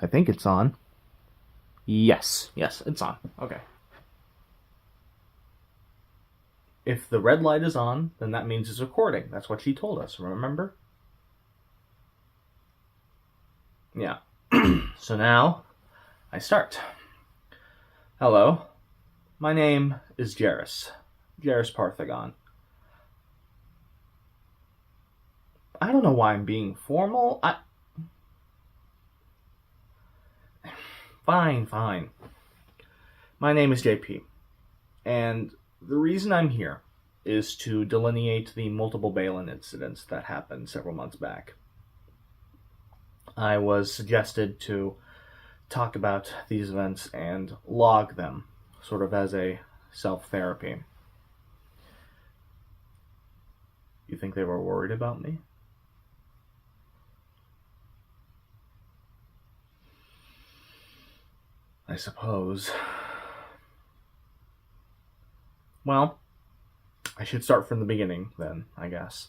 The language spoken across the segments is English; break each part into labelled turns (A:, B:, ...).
A: think it's on. Yes, it's on. Okay. If the red light is on, then that means it's recording. That's what she told us, remember? Yeah. So now, I start. Hello. My name is Jairus. Jairus Parthagon. I don't know why I'm being formal. Fine. My name is JP. And the reason I'm here is to delineate the multiple Balin incidents that happened several months back. I was suggested to talk about these events and log them, sort of as a self-therapy. You think they were worried about me? I suppose. Well, I should start from the beginning then, I guess.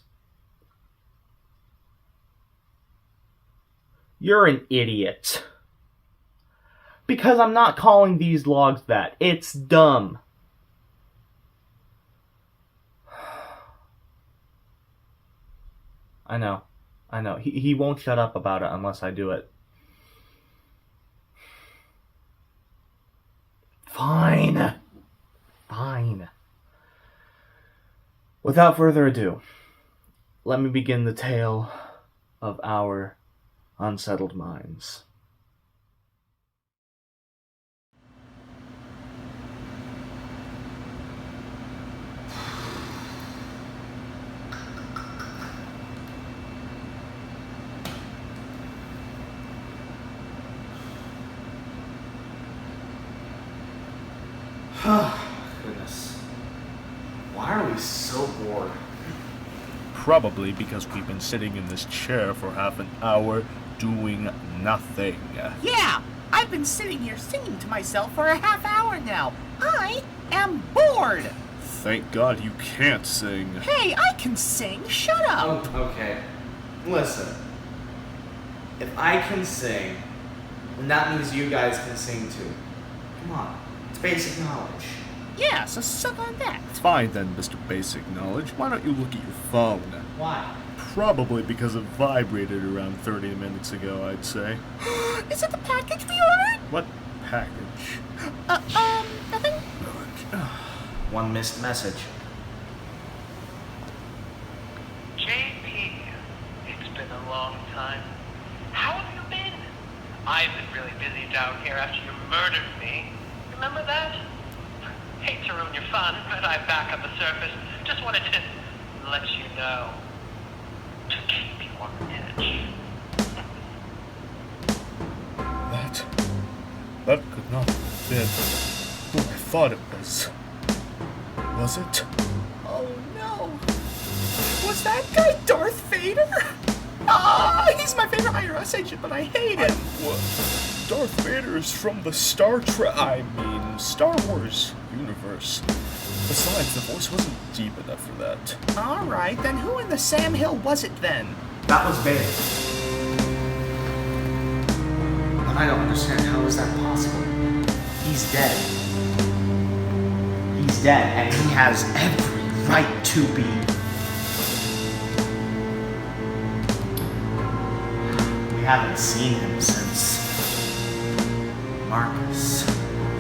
A: You're an idiot. Because I'm not calling these logs that. It's dumb. I know. He won't shut up about it unless I do it. Fine. Without further ado, let me begin the tale of our Unsettled Minds. Goodness. Why are we so bored?
B: Probably because we've been sitting in this chair for half an hour doing nothing.
C: Yeah, I've been sitting here singing to myself for a half hour now. I am bored.
B: Thank God you can't sing.
C: Hey, I can sing. Shut up.
A: Oh, okay. Listen. If I can sing, then that means you guys can sing too. Come on. It's basic knowledge.
C: Yeah, so suck on that.
B: Fine then, Mr. Basic Knowledge. Why don't you look at your phone?
A: Why?
B: Probably because it vibrated around 30 minutes ago, I'd say.
C: Is it the package we ordered?
B: What package?
C: Nothing?
A: One missed message.
D: JP, it's been a long time. How have you been? I've been really busy down here after you murdered me. Remember that? Hate to ruin your fun, but I'm back on the surface. Just wanted to let you know. To keep you on edge.
B: That could not have been who I thought it was. Was it?
C: Oh no. Was that guy Darth Vader? He's my favorite IRS agent, but I hate him.
B: Darth Vader is from the Star Wars universe. Besides, the voice wasn't deep enough for that.
C: Alright, then who in the Sam Hill was it then?
A: That was Vader. But I don't understand, how is that possible? He's dead. He's dead, and he has every right to be. We haven't seen him since Marcus.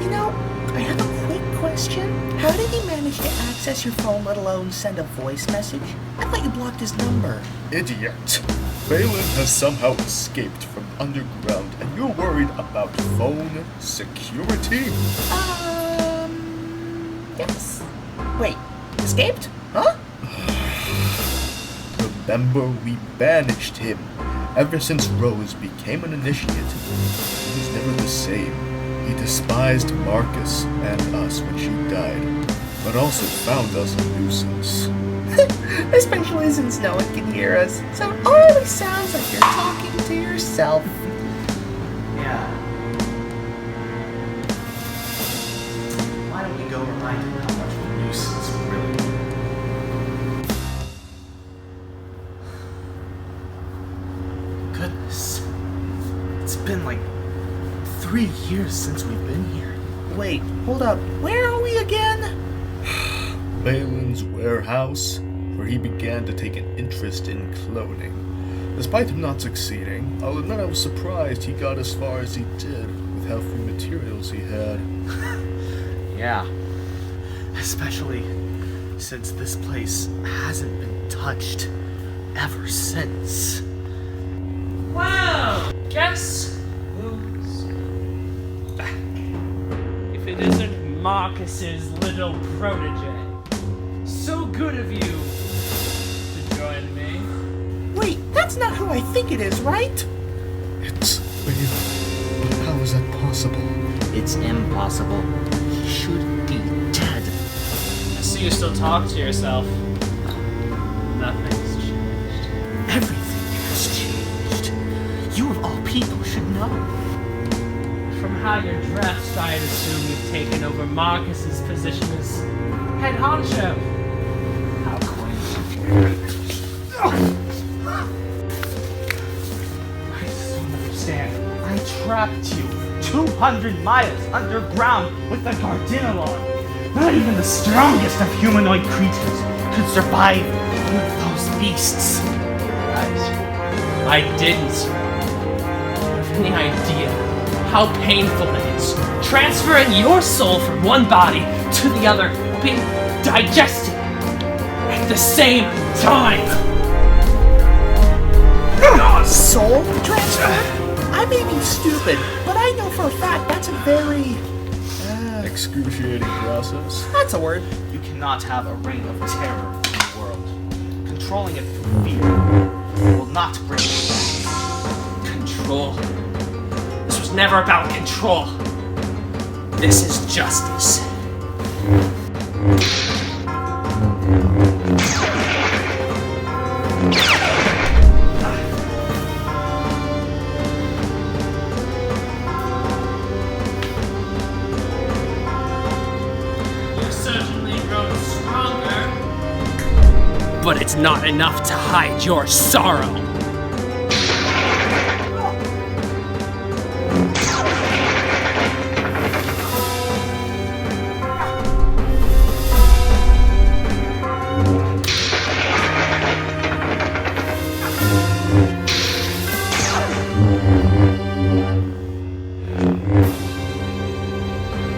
C: You know, I have a quick question. How did he manage to access your phone, let alone send a voice message? I thought you blocked his number.
B: Idiot. Balin has somehow escaped from underground, and you're worried about phone security?
C: Yes. Wait, escaped? Huh?
B: Remember, we banished him. Ever since Rose became an initiate, he was never the same. He despised Marcus and us when she died, but also found us a nuisance.
C: Especially since no one can hear us, so it always sounds like you're talking to yourself.
A: Yeah. Why don't we go remind him how much of a nuisance we really are? Goodness. It's been like
B: 3 years since we've been here.
C: Wait, hold up. Where are we again?
B: Balin's warehouse, where he began to take an interest in cloning. Despite him not succeeding, I'll admit I was surprised he got as far as he did with how few materials he had.
E: Yeah. Especially since this place hasn't been touched ever since.
F: Wow! Guess who's back? If it isn't Marcus's little protege. So good of you to join me.
C: Wait, that's not who I think it is, right?
B: It's Balin. But how is that possible?
E: It's impossible. He should be dead.
F: I see you still talk to yourself. Nothing's changed.
C: Everything has changed. You of all people should know.
F: From how you're dressed, I'd assume you've taken over Marcus's position as head honcho. How quaint. I just don't understand. I trapped you 200 miles underground with the Gardinalon. Not even the strongest of humanoid creatures could survive with those beasts. I didn't have any idea how painful it is transferring your soul from one body to the other, being digested at the same time.
C: Soul transfer? I may be stupid, but I know for a fact that's a very...
B: Excruciating process.
C: that's a word.
E: You cannot have a reign of terror in the world. Controlling it through fear will not bring you back.
F: Control. This was never about control. This is justice. You've certainly grown stronger. But it's not enough to hide your sorrow.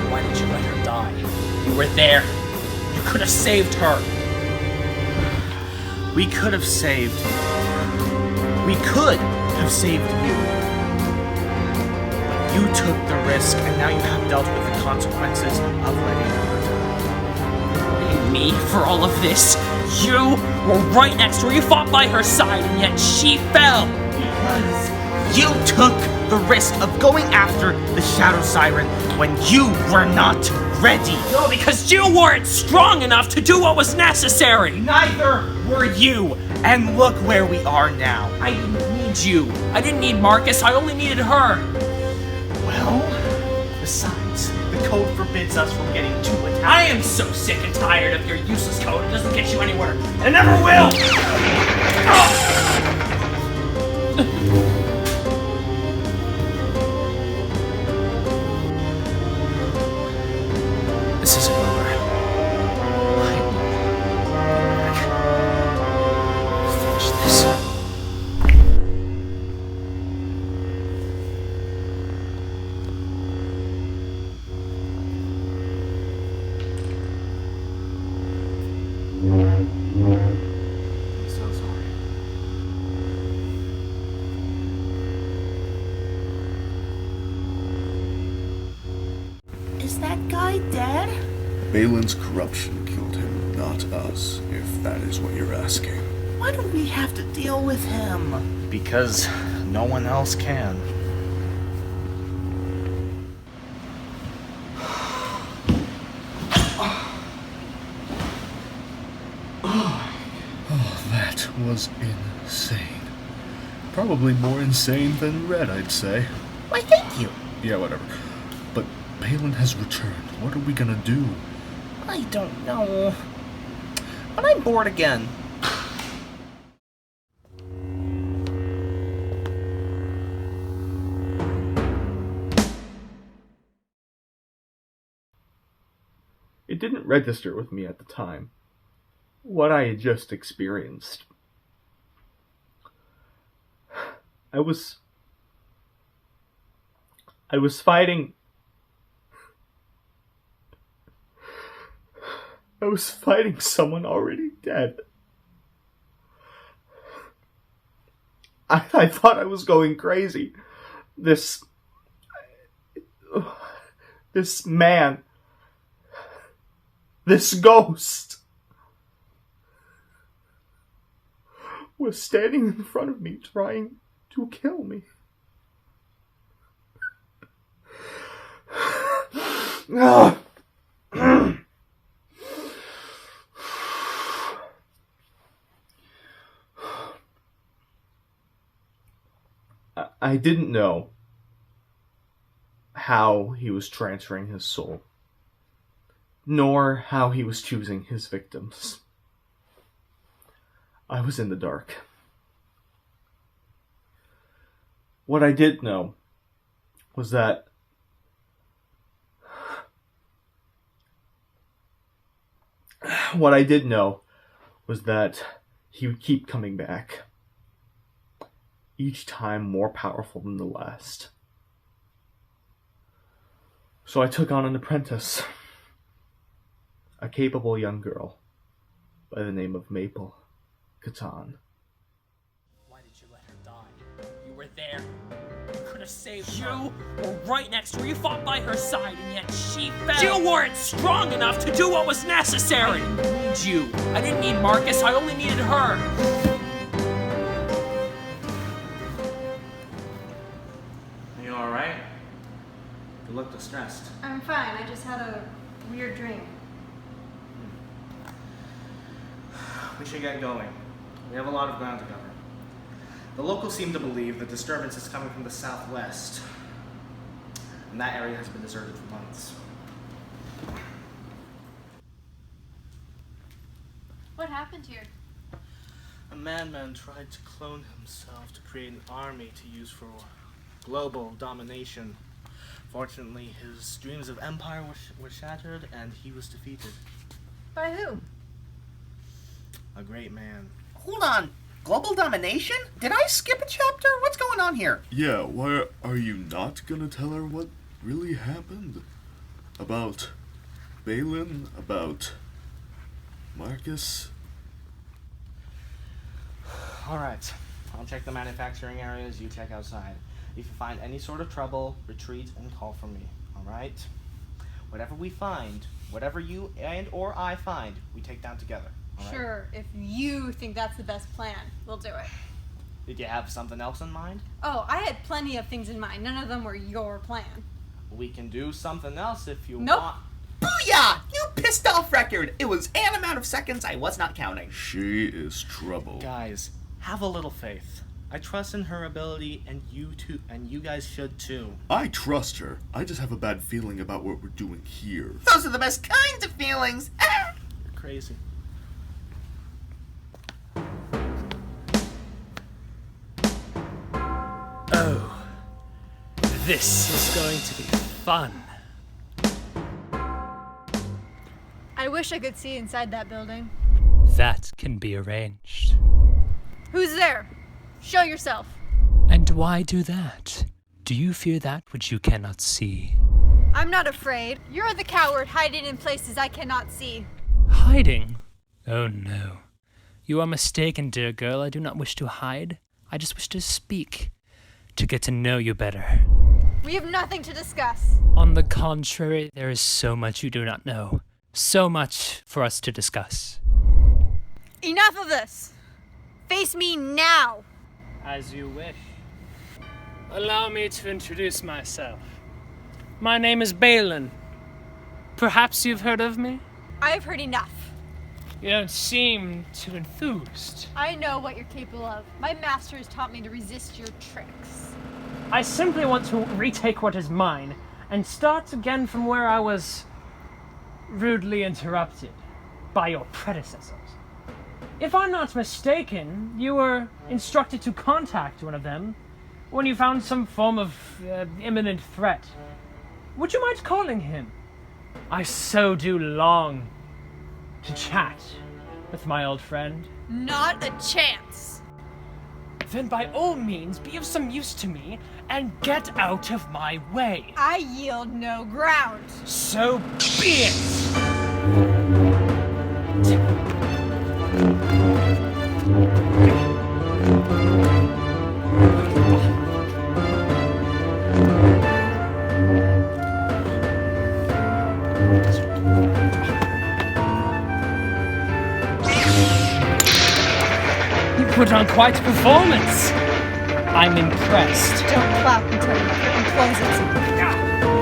F: Why did you let her die? You were there. You could have saved her.
E: We could have saved you. We could have saved you. But you took the risk, and now you have dealt with the consequences of letting her die.
F: Blame me for all of this. You were right next to her. You fought by her side, and yet she fell.
E: Because you took the risk of going after the Shadow Siren when you were not ready.
F: No, because you weren't strong enough to do what was necessary.
E: Neither were you. And look where we are now.
F: I didn't need you. I didn't need Marcus. I only needed her.
E: Well, besides, the code forbids us from getting too attached.
F: I am so sick and tired of your useless code. It doesn't get you anywhere. And it never will.
E: This isn't over. Finish this. I'm so sorry.
C: Is that guy dead?
B: Balin's corruption killed him, not us, if that is what you're asking.
C: Why do we have to deal with him?
E: Because no one else can.
B: Oh, that was insane. Probably more insane than Red, I'd say.
C: Why, thank you.
B: Yeah, whatever. But Balin has returned. What are we gonna do?
C: I don't know. But I'm bored again.
A: It didn't register with me at the time what I had just experienced. I was fighting someone already dead. I thought I was going crazy. This man, this ghost, was standing in front of me trying to kill me. I didn't know how he was transferring his soul, nor how he was choosing his victims. I was in the dark. What I did know was that he would keep coming back, each time more powerful than the last. So I took on an apprentice, a capable young girl by the name of Maple Catan.
G: Why did you let her die? You were there. You could have saved her. You were right next to her. You fought by her side, and yet she fell. You weren't strong enough to do what was necessary. I didn't need you. I didn't need Marcus. I only needed her.
E: Are you alright? You look distressed.
H: I'm fine. I just had a weird dream.
E: We should get going. We have a lot of ground to cover. The locals seem to believe the disturbance is coming from the southwest, and that area has been deserted for months.
H: What happened here?
E: A madman tried to clone himself to create an army to use for global domination. Fortunately, his dreams of empire were shattered, and he was defeated.
H: By who?
E: A great man.
C: Hold on. Global domination? Did I skip a chapter? What's going on here?
B: Yeah, why are you not gonna tell her what really happened? About Balin? About Marcus?
E: Alright, I'll check the manufacturing areas, you check outside. If you find any sort of trouble, retreat and call for me, alright? Whatever we find, whatever you and or I find, we take down together, alright?
H: Sure, if you think that's the best plan, we'll do it.
E: Did you have something else in mind?
H: Oh, I had plenty of things in mind. None of them were your plan.
E: We can do something else if you
H: Nope.
E: want.
C: Booyah! You pissed off record! It was an amount of seconds I was not counting.
B: She is trouble.
E: Guys, have a little faith. I trust in her ability, and you too, and you guys should too.
B: I trust her. I just have a bad feeling about what we're doing here.
C: Those are the best kinds of feelings. Ah!
E: You're crazy.
G: Oh, this is going to be fun.
H: I wish I could see inside that building.
G: That can be arranged.
H: Who's there? Show yourself.
G: And why do that? Do you fear that which you cannot see?
H: I'm not afraid. You're the coward hiding in places I cannot see.
G: Hiding? Oh no. You are mistaken, dear girl. I do not wish to hide. I just wish to speak. To get to know you better.
H: We have nothing to discuss.
G: On the contrary, there is so much you do not know. So much for us to discuss.
H: Enough of this. Face me now.
G: As you wish. Allow me to introduce myself. My name is Balin. Perhaps you've heard of me?
H: I've heard enough.
G: You don't seem too enthused.
H: I know what you're capable of. My master has taught me to resist your tricks.
F: I simply want to retake what is mine and start again from where I was rudely interrupted by your predecessors. If I'm not mistaken, you were instructed to contact one of them when you found some form of imminent threat. Would you mind calling him? I so do long to chat with my old friend.
H: Not a chance.
F: Then by all means be of some use to me and get out of my way.
H: I yield no ground.
F: So be it! You put on quite a performance. I'm impressed.
H: Don't clap until the curtain closes.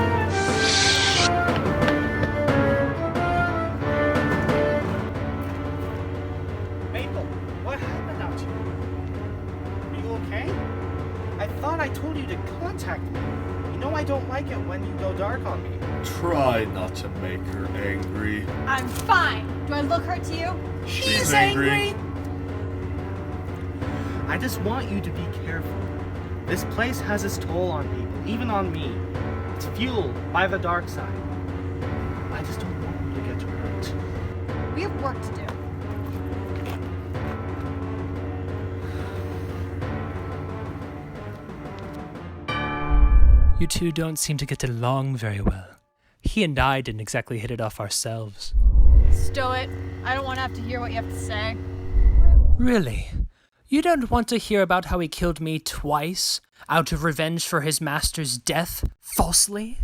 E: Maple, what happened out here? Are you okay? I thought I told you to contact me. You know I don't like it when you go dark on me.
B: Try not to make her angry.
H: I'm fine. Do I look hurt to you?
B: She's angry.
E: I just want you to be careful. This place has its toll on people, even on me. It's fueled by the dark side. I just don't want you to get hurt.
H: We have work to do.
I: You two don't seem to get along very well. He and I didn't exactly hit it off ourselves.
H: Stow it. I don't want to have to hear what you have to say.
I: Really? You don't want to hear about how he killed me twice, out of revenge for his master's death, falsely?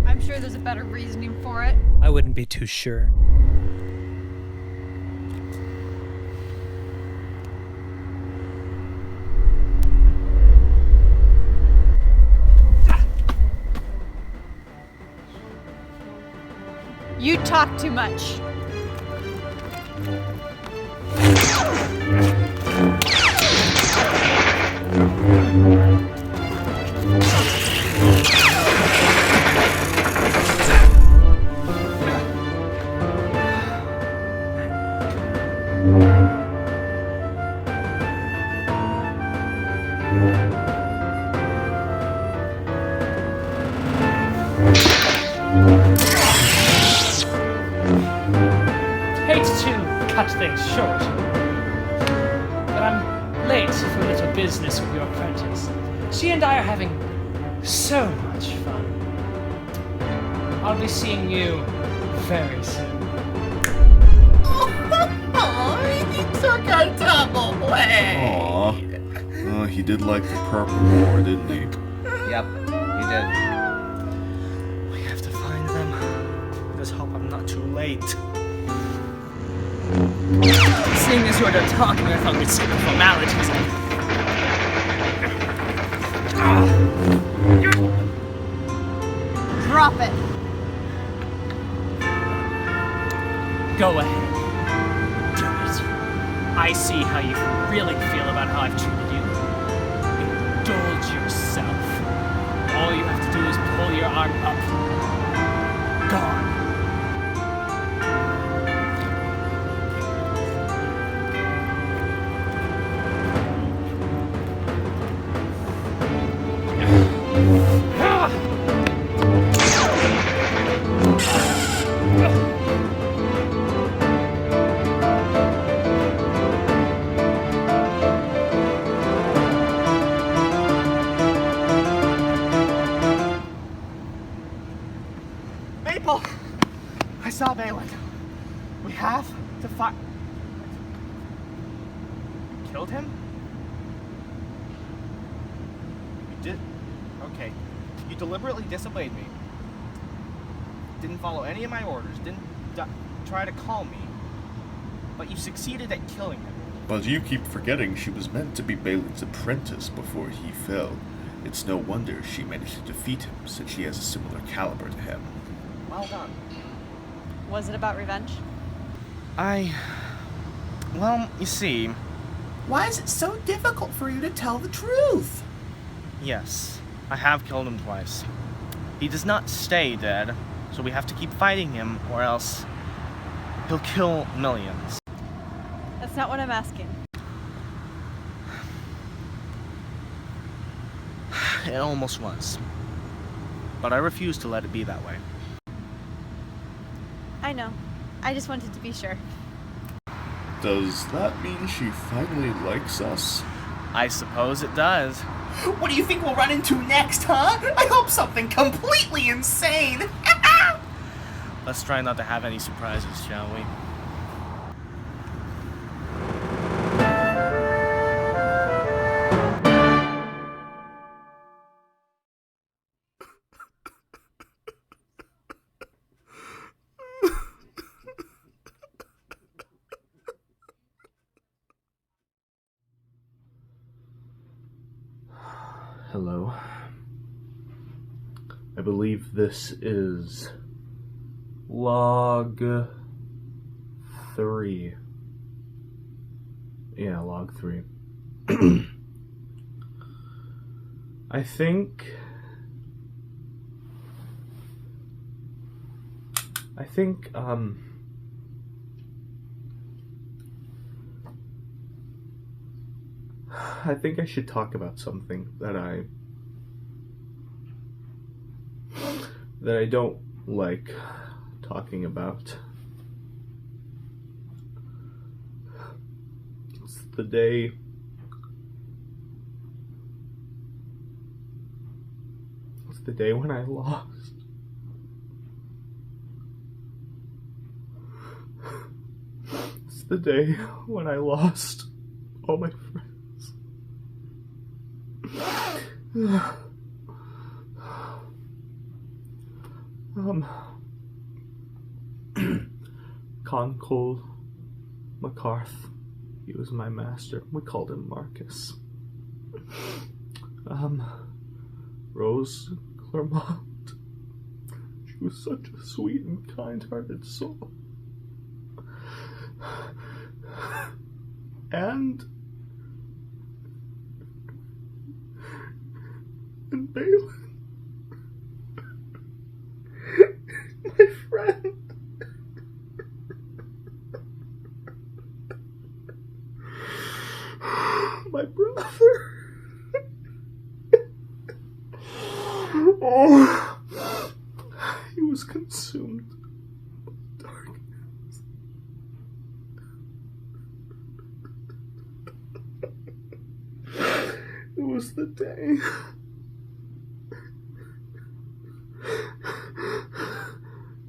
H: I'm sure there's a better reasoning for it.
I: I wouldn't be too sure.
H: You talk too much.
F: Hate to cut things short, but I'm late for a little business with your apprentice. She and I are having so much fun. I'll be seeing you very soon.
C: Oh, he took our double blade.
B: Aw. Oh, he did like the purple more, didn't he?
E: Yep, you did. We have to find them. Just hope I'm not too late.
F: Seeing as you're done talking, I thought we'd skip the formalities.
H: Drop it.
F: Go ahead. Do it. I see how you really feel about how I've treated you. Indulge yourself. All you have to do is pull your arm up. Gone.
E: Maple! I saw Balin. We have to fight. Killed him? You did? Okay. You deliberately disobeyed me. Didn't follow any of my orders. Didn't try to calm me. But you succeeded at killing him.
B: But you keep forgetting she was meant to be Balin's apprentice before he fell. It's no wonder she managed to defeat him, since she has a similar caliber to him.
E: Well done.
H: Was it about revenge?
E: Well, you see,
C: Why is it so difficult for you to tell the truth?
E: yes, I have killed him twice. He does not stay dead, so we have to keep fighting him, or else he'll kill millions.
H: That's not what I'm asking.
E: It almost was. But I refuse to let it be that way.
H: I know. I just wanted to be sure.
B: Does that mean she finally likes us?
E: I suppose it does.
C: What do you think we'll run into next, huh? I hope something completely insane.
E: Let's try not to have any surprises, shall we?
A: Hello. I believe this is log 3. Yeah, log 3. I think I should talk about something that I don't like talking about. It's the day when I lost. It's the day when I lost all my friends. Concole McCarth, he was my master. We called him Marcus. Rose Clermont, she was such a sweet and kind-hearted soul. And Balin, my friend. My brother. Oh, he was consumed by darkness. It was the day.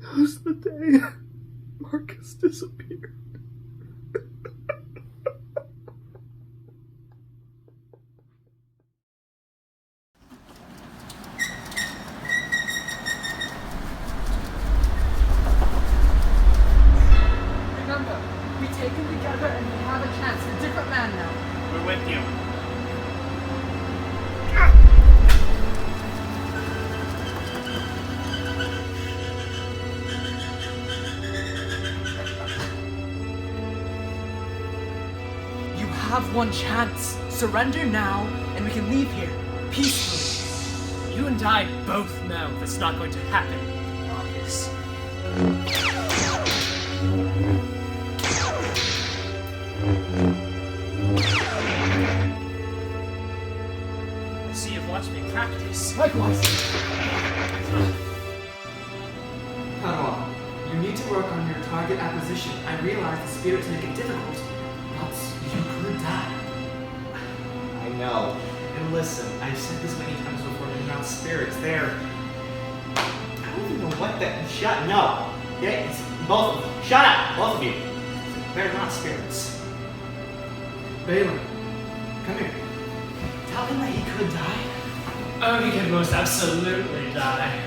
A: It was the day Marcus disappeared.
F: Remember, we take him together and we have a chance. A different man now.
E: We're with you.
F: You have one chance. Surrender now, and we can leave here peacefully.
I: You and I both know that's not going to happen, Marcus. I see you've watched me practice.
F: Likewise. Padawan, you need to work on your target acquisition. I realize the spirits make it difficult, but you could die.
E: I know. And listen, I've said this many times before, they're not spirits. They're... I don't even know what that... Shut... No. Yeah, it's both of them. Shut up! Both of you. They're not spirits.
F: Balin, come here.
E: Tell him that he could die.
I: Oh, he could most absolutely die.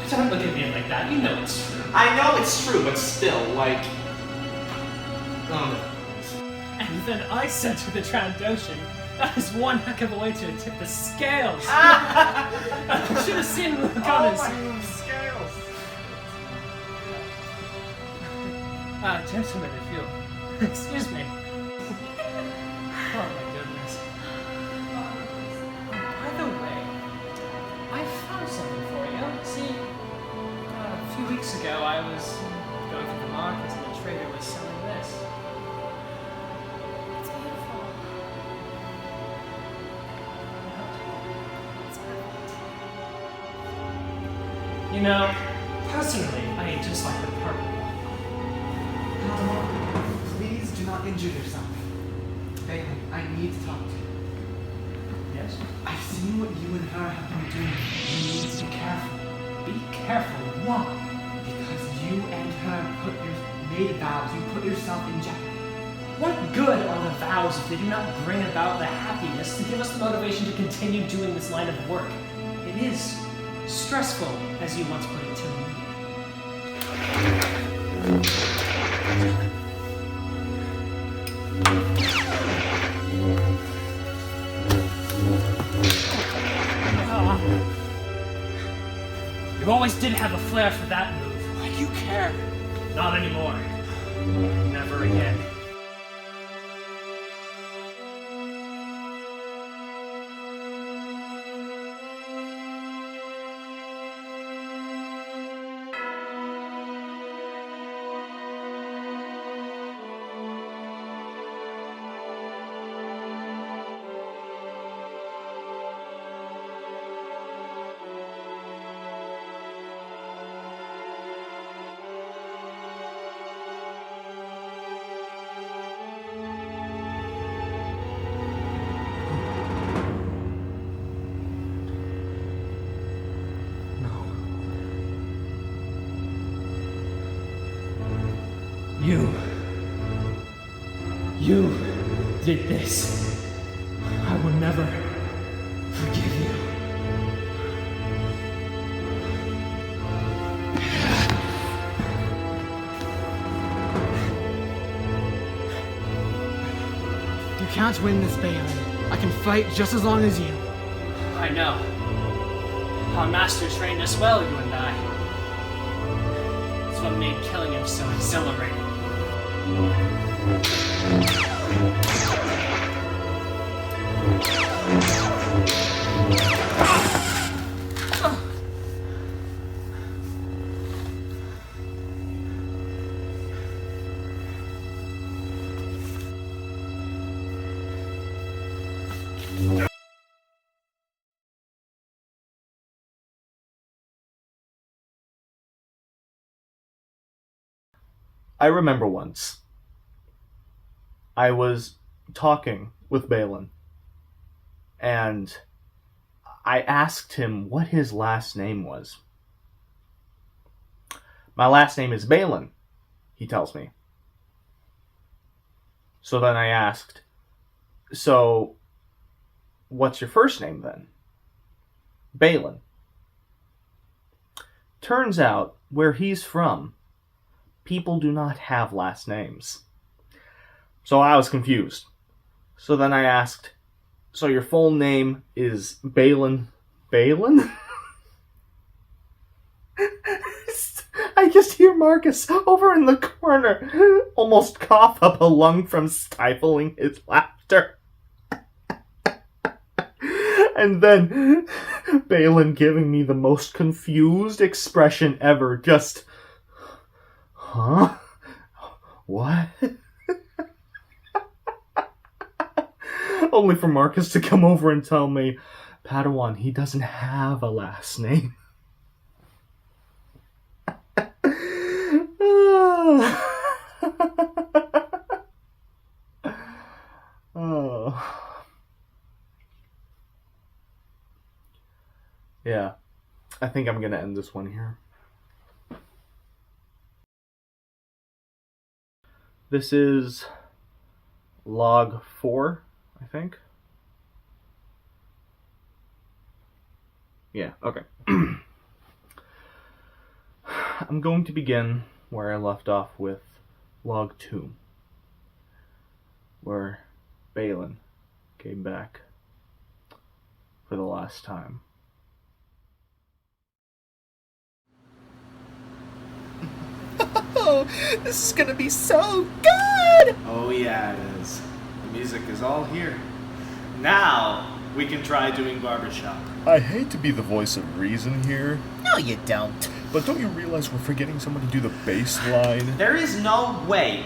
I: Don't look at me like that. You know it's true.
E: I know it's true, but still, like...
I: And then I said to the Trandoshan, that is one heck of a way to tip the scales. I should have seen the look on his...
E: scales!
I: Gentlemen, if you'll... Excuse me. Oh my goodness. By the way, I found something for you. See, a few weeks ago I was going through the market and the trader was selling this.
H: It's beautiful. It's perfect.
I: You know, personally, I I just like the purple one.
F: Padawan, please do not injure yourself. Balin, I need to talk to you.
I: Yes?
F: I've seen what you and her have been doing. You need to be careful.
I: Be careful. Why?
F: Because you and her made vows. You put yourself in jeopardy.
I: What good are the vows if they do not bring about the happiness to give us the motivation to continue doing this line of work? It is stressful, as you once put it to me. You always did have a flair for that move.
G: Why do you care?
I: Not anymore. Never again. You did this. I will never forgive you.
F: You can't win this, Balin. I can fight just as long as you.
I: I know. Our master trained us well, you and I. It's what made killing him so exhilarating.
A: I remember once I was talking with Balin, and I asked him what his last name was. My last name is Balin, he tells me. So then I asked, so what's your first name then? Balin. Turns out, where he's from, people do not have last names. So I was confused. So then I asked, so your full name is Balin? Balin? I just hear Marcus over in the corner almost cough up a lung from stifling his laughter. And then Balin giving me the most confused expression ever, just, huh? What? Only for Marcus to come over and tell me, Padawan, he doesn't have a last name. Oh. Yeah, I think I'm gonna end this one here. This is log 4, I think. Yeah, okay. I'm going to begin where I left off with log 2, where Balin came back for the last time.
C: Oh, this is gonna be so good!
E: Oh yeah, it is. The music is all here. Now, we can try doing barbershop.
B: I hate to be the voice of reason here,
C: No, you don't.
B: but don't you realize we're forgetting someone to do the bass line?
E: There is no way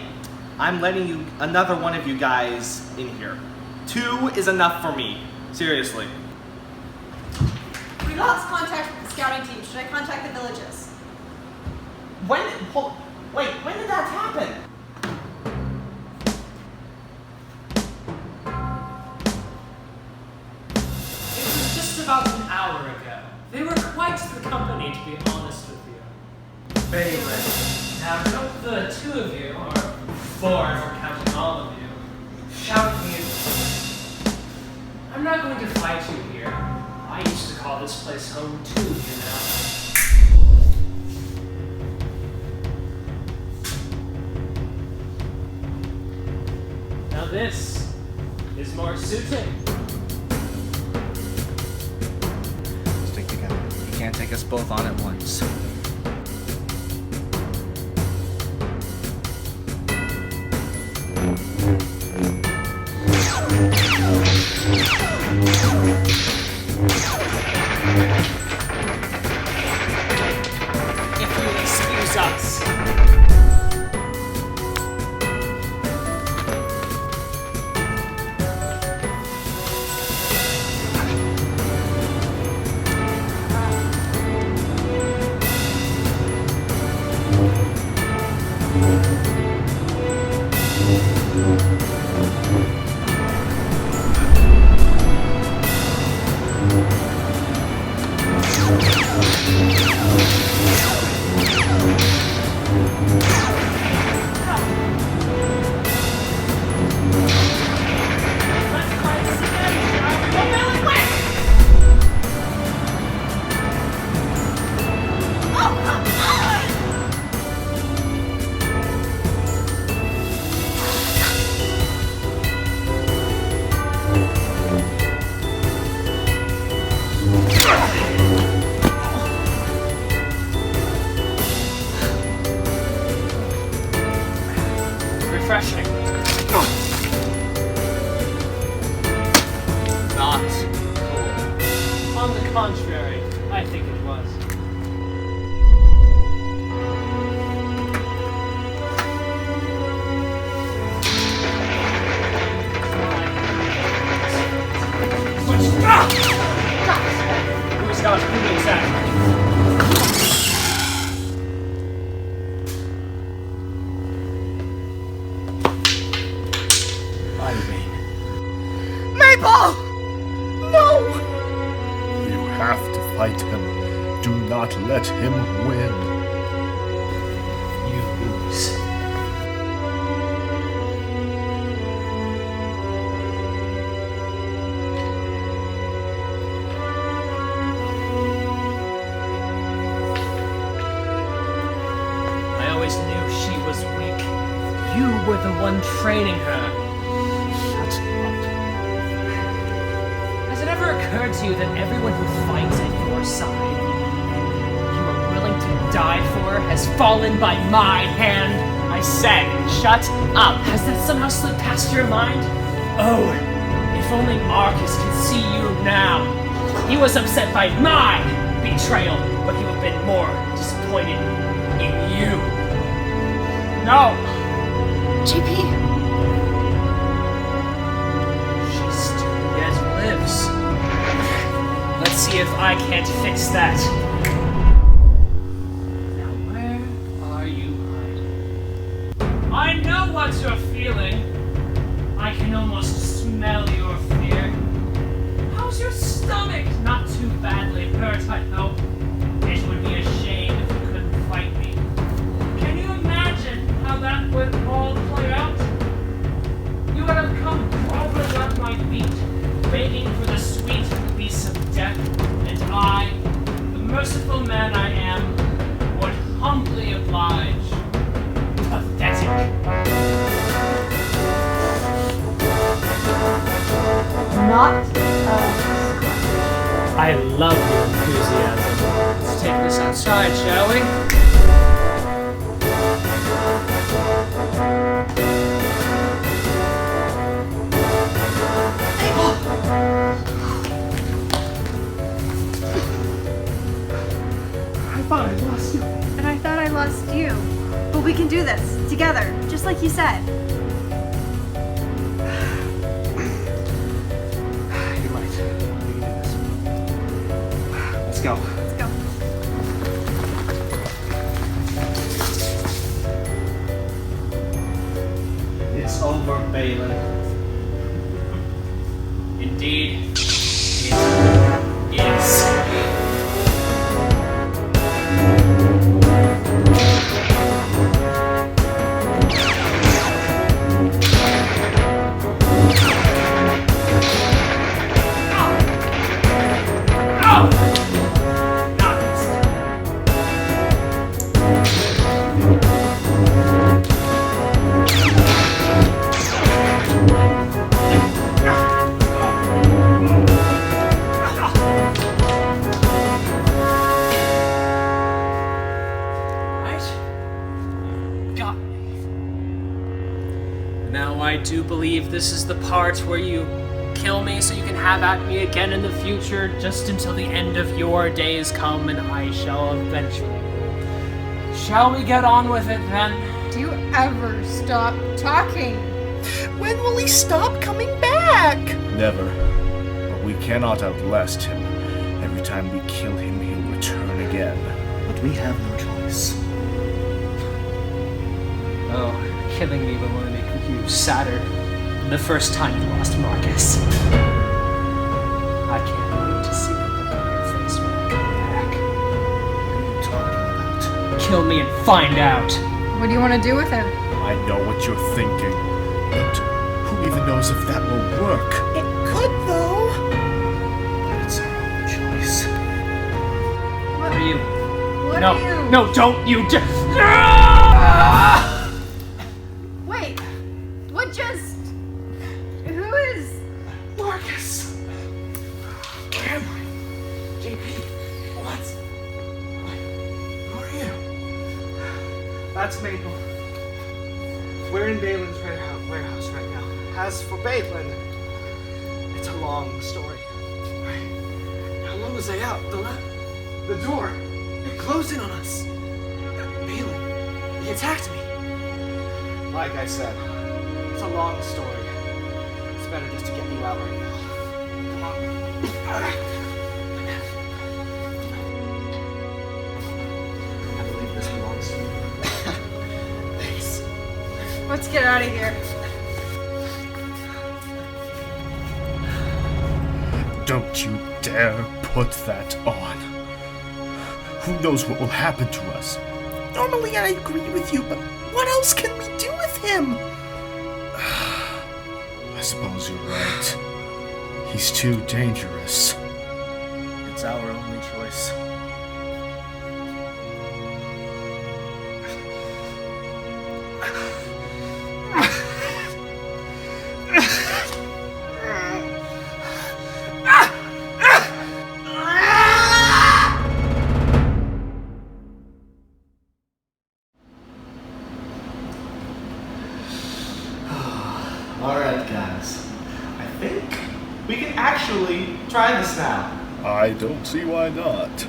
E: I'm letting you, another one of you guys in here. 2 is enough for me. Seriously.
H: We lost contact with the scouting team. Should I contact the villages?
E: When did that happen?
I: It was just about an hour ago. They were quite the company, to be honest with you. Very well. Now, don't the two of you, or four if we're counting all of you, shout at me. I'm not going to fight you here. I used to call this place home too, you know. Now this is more suiting.
E: Stick together. You can't take us both on at once.
G: If you excuse us. Refreshing. Not cool. On the contrary, I think it was. Who's got who exactly?
C: Maple! No!
B: You have to fight him. Do not let him win.
I: You lose. I always knew she was weak. You were the one training her.
B: Shut up.
I: Has it ever occurred to you that everyone who fights at your side, you are willing to die for, has fallen by my hand? I said, shut up. Has that somehow slipped past your mind? Oh, if only Marcus could see you now. He was upset by my betrayal, but he would have been more disappointed in you. No!
H: JP,
I: She still yet lives. Let's see if I can't fix that. Now where are you hiding? I know what you're feeling. I can almost smell your fear. How's your stomach? Not too badly hurt, I hope. It would be a shame if you couldn't fight me. Can you imagine how that would all play out? You would have come groveling at my feet, begging for the sweet release of death, and I, the merciful man I am, would humbly oblige. Pathetic.
H: not
I: I love your enthusiasm. Let's take this outside, shall we?
F: I thought I lost you.
H: And I thought I lost you. But we can do this together, just like you said.
E: You're right. We can do this. Let's go.
H: Let's go.
F: over, Balin. Indeed, it is. I do believe this is the part where you kill me so you can have at me again in the future, just until the end of your days come and I shall eventually. Shall we get on with it then?
H: Do you ever stop talking?
C: When will he stop coming back?
B: Never. But we cannot outlast him. Every time we kill him, he'll return again. But we have no choice.
F: Oh, killing me will only make you sadder than the first time you lost Marcus. I can't wait to see the look on your face when I come back.
B: What are you talking about?
F: Kill me and find out.
H: What do you want to do with him?
B: I know what you're thinking, but who even knows if that will work?
C: It could, though.
B: But it's our own choice.
H: What
F: are you?
H: What
F: No,
H: are you?
F: no, don't you just.
H: Wait. What just? Who is?
F: Marcus! Cameron! JP! What? Who are you? That's Mabel. We're in Balin's warehouse right now. As for Balin, it's a long story. How long was I out? The door, it closed in on us. Balin, he attacked me. Like I said, it's a long story. It's better just to get you out right now. Come on. I believe this belongs to you. Thanks.
H: Let's get out of here.
B: Don't you dare put that on. Who knows what will happen to us?
C: Normally I agree with you, but what else can we do with him?
B: I suppose you're right. He's too dangerous. It's our only choice.
E: Alright, guys. I think we can actually try this now.
B: I don't see why not.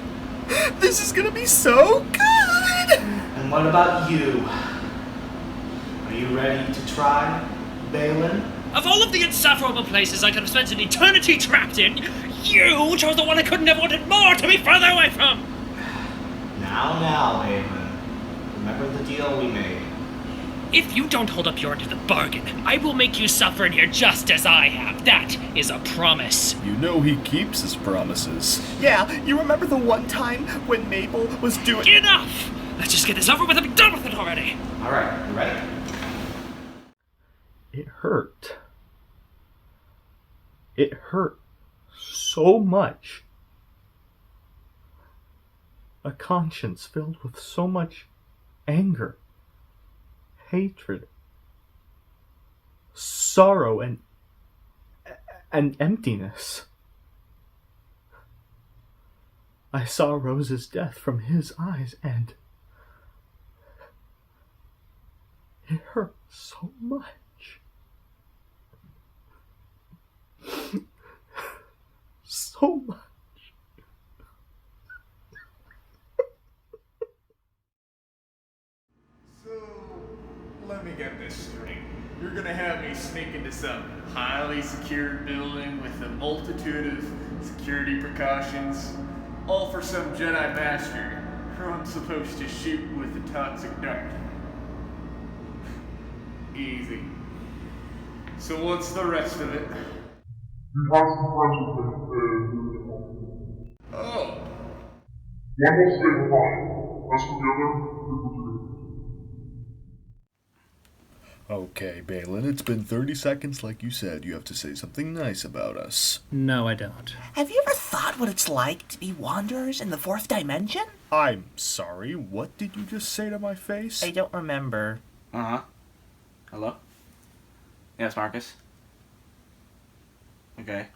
C: This is gonna be so good!
E: And what about you? Are you ready to try, Balin?
I: Of all of the insufferable places I could have spent an eternity trapped in, you chose the one I couldn't have wanted more to be further away from!
E: Now, Balin. Remember the deal we made.
I: If you don't hold up your end of the bargain, I will make you suffer in here just as I have. That is a promise.
B: You know he keeps his promises.
C: Yeah, you remember the one time when Mabel was doing—
I: Enough! Let's just get this over with and be done with it already!
E: Alright, you ready?
A: It hurt. It hurt so much. A conscience filled with so much anger, hatred, sorrow, and emptiness. I saw Rose's death from his eyes, and it hurt so much. So much.
J: Let me get this straight. You're gonna have me sneak into some highly secured building with a multitude of security precautions, all for some Jedi master who I'm supposed to shoot with a toxic dart. Easy. So what's the rest of it?
K: You have some friends with
J: Oh.
K: One will stay behind. As for the other, it will do.
B: Okay, Balin, it's been 30 seconds like you said. You have to say something nice about us.
F: No, I don't.
C: Have you ever thought what it's like to be wanderers in the fourth dimension?
B: I'm sorry, what did you just say to my face?
C: I don't remember.
E: Uh-huh. Hello? Yes, Marcus? Okay.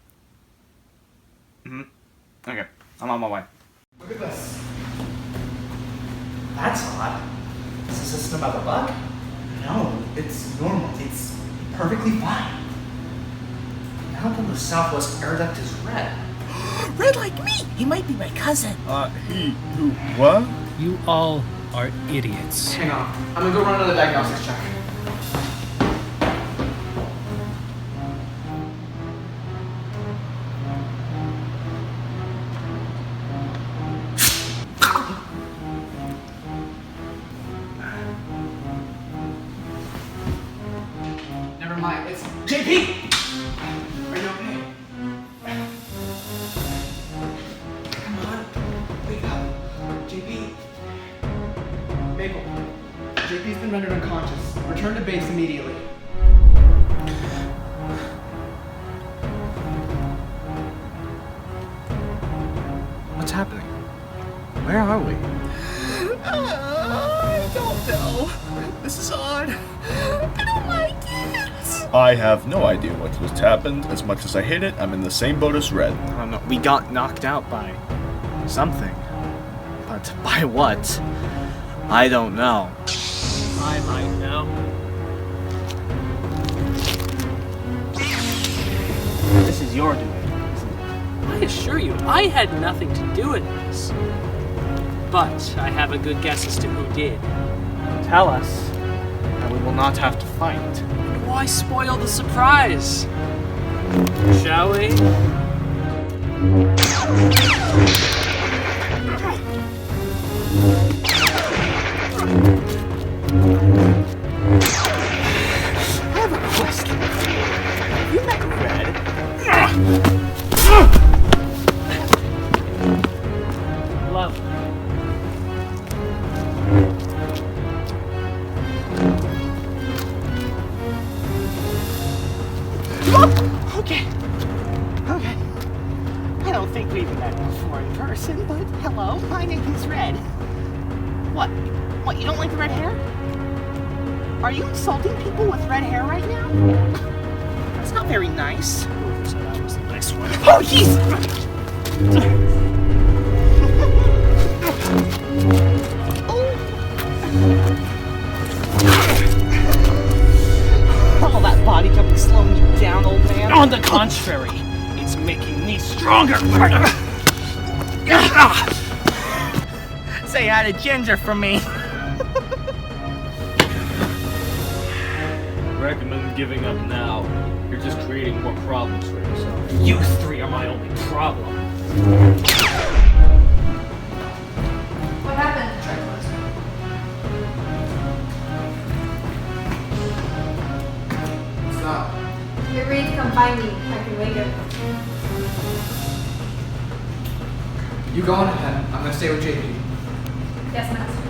E: Okay, I'm on my way.
F: Look at this. That's odd. Is the system about a bug? No, it's normal. It's perfectly fine. How come the Southwest Air Duct is red?
C: Red like me! He might be my cousin.
B: What?
L: You all are idiots.
F: Hang on. I'm gonna go run another diagnostics check. Never mind. It's JP! Are you okay? Come on. Wake up. JP. Maple. JP's been rendered unconscious. Return to base immediately.
E: What's happening? Where are we?
C: I don't know. This is odd. I don't like it.
B: I have no idea what just happened. As much as I hate it, I'm in the same boat as Red.
E: I don't know. We got knocked out by something. But by what? I don't know.
G: I might know.
E: This is your doing, isn't it?
G: I assure you, I had nothing to do with this. But I have a good guess as to who did.
E: Tell us, and we will not have to fight.
G: Why spoil the surprise? Shall we?
C: I have a question. You met Red.
G: Love.
C: Okay. I don't think we've met before in person, but hello, my name is Red. What? What, you don't like the red hair? Are you insulting people with red hair right now? That's not very nice.
G: So that was the nice one.
C: Oh, jeez! All that body jumping slowing you down, old man.
G: On the contrary, it's making me stronger.
C: Say hi to Ginger for me.
I: Recommend giving up now. You're just creating more problems for yourself. You three are my only problem.
H: What happened?
F: Stop.
H: You're ready to come find me. I can wait it.
F: You go on ahead. I'm gonna stay with JP.
H: Yes, Master.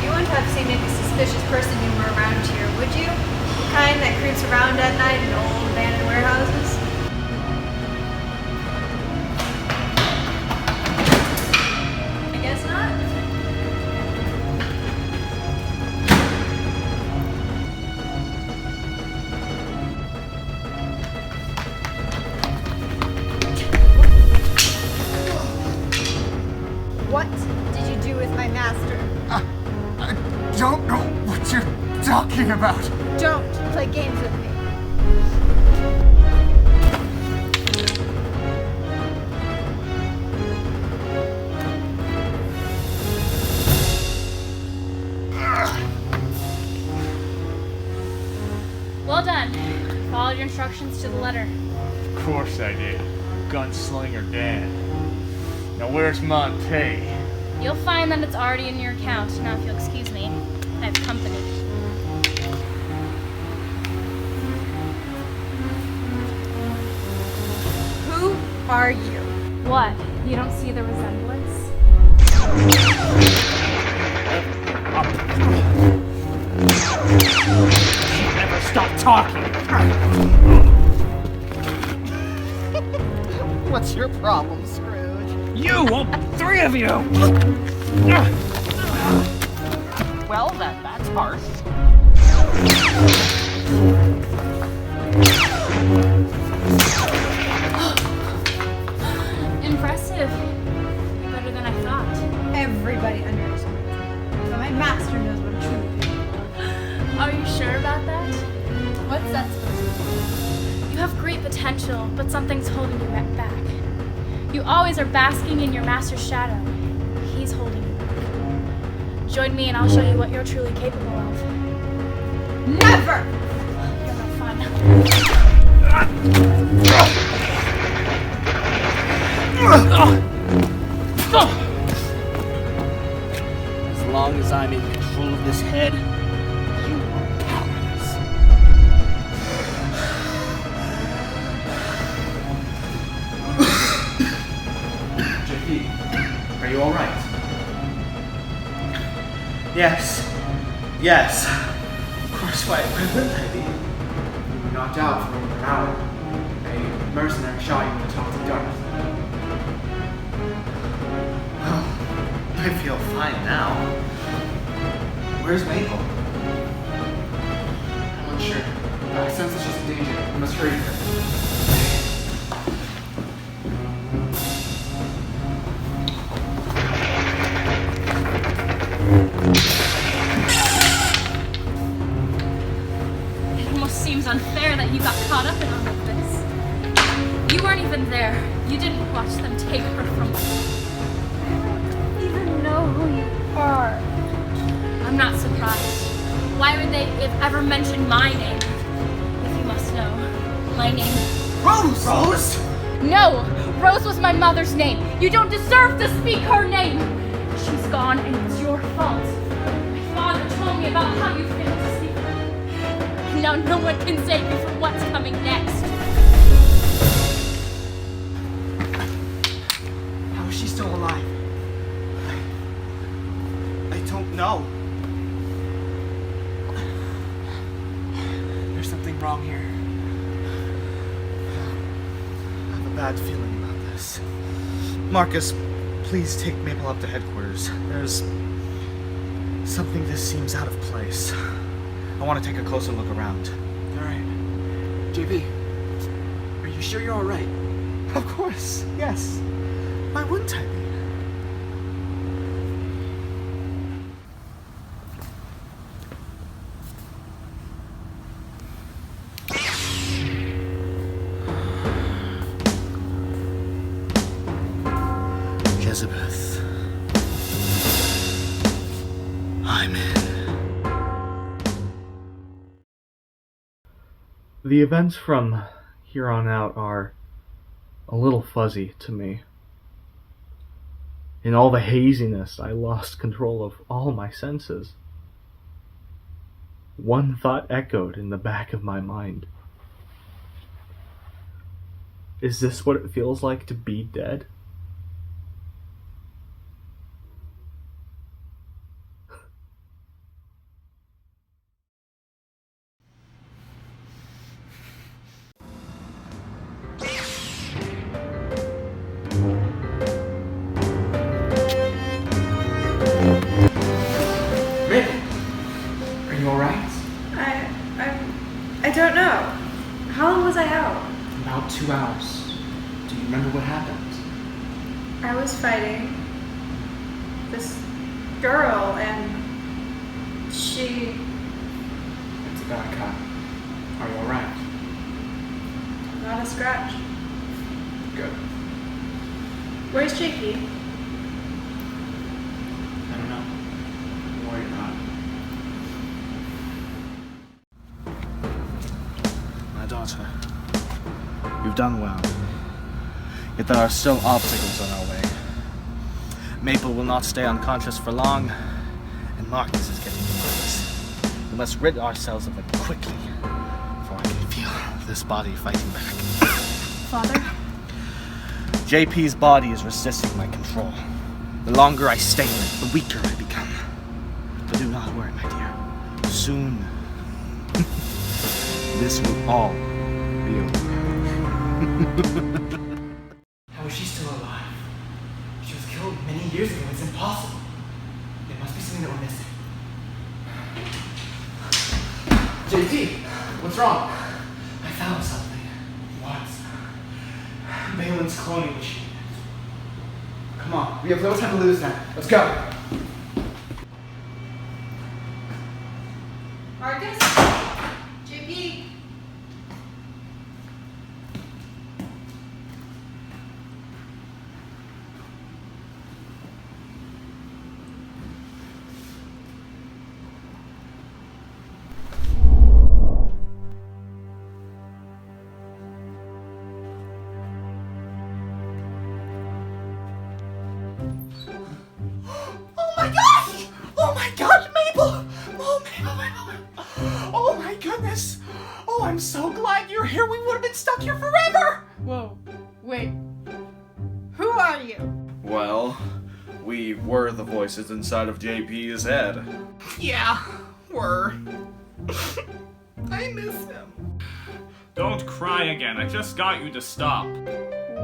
H: You wouldn't have seen any suspicious person you were around here, would you? The kind that creeps around at night in old abandoned warehouses? I guess not. What did you do with my master?
F: I don't know what you're talking about.
H: Don't play games with me.
M: Well done. Followed your instructions to the letter.
J: Of course I did. gunslinger dad. Now where's my pay?
M: You'll find that it's already in your account. Now, if you'll excuse me, I have company.
H: Who are you?
M: What? You don't see the resemblance?
F: Never stop talking.
C: What's your problem, Scrooge?
F: You, all three of you.
C: Well, that's harsh.
M: Impressive. Better than I thought.
H: Everybody underestimates me. But my master knows what a true is.
M: Are you sure about that?
H: What's that supposed to mean?
M: You have great potential, but something's holding you back. You always are basking in your master's shadow. He's holding you back. Join me and I'll show you what you're truly capable of.
H: Never!
M: You're no fun.
E: As long as I'm in control of this head, you are powerless. JP, are you alright?
F: Yes. Of course, why wouldn't I be? You were knocked out for over an hour. A mercenary shot you in the top of the dark. Oh, I feel fine now. Where's Maple? I'm unsure. I sense it's just a danger. We must hurry her.
M: It almost seems unfair that you got caught up in all of this. You weren't even there. You didn't watch them take her from you.
H: I don't even know who you are.
M: I'm not surprised. Why would they have ever mentioned my name? If you must know. My name.
F: Rose! Rose?
M: No! Rose was my mother's name. You don't deserve to speak her name! She's gone and it's your fault. My father told me about how you failed to speak her. Now no one can save you from what's coming next.
F: How is she still alive? I don't know. There's something wrong here. I have a bad feeling about this. Marcus, please take Maple up to headquarters. There's something that seems out of place. I want to take a closer look around. Alright. JP, are you sure you're alright? Of course, yes. Why wouldn't I be? Elizabeth. I'm in.
A: The events from here on out are a little fuzzy to me. In all the haziness, I lost control of all my senses. One thought echoed in the back of my mind. Is this what it feels like to be dead?
F: Are you alright?
H: I don't know. How long was I out?
F: About 2 hours. Do you remember what happened?
H: I was fighting this girl and she...
F: It's a bad cut. Are you alright?
H: Not a scratch.
F: Good.
H: Where's Jakey?
F: I don't know. Don't worry about it. My daughter, you've done well.
E: Yet there are still obstacles on our way. Maple will not stay unconscious for long, and Marcus is getting close. We must rid ourselves of him quickly, for I can feel this body fighting back.
H: Father?
E: JP's body is resisting my control. The longer I stay in it, the weaker I become. But do not worry, my dear. Soon, this will all be over.
F: How is she still alive? She was killed many years ago. It's impossible. There must be something that we're missing. JT, what's wrong? I found something. What? Balin's cloning machine. Come on, we have no time to lose now. Let's go.
H: Marcus? JP?
F: Oh my gosh, Mabel! Oh, Mabel. Oh my goodness! Oh, I'm so glad you're here. We would have been stuck here forever!
H: Whoa. Wait. Who are you?
J: Well, we were the voices inside of JP's head.
F: Yeah, I miss him.
N: Don't cry again. I just got you to stop.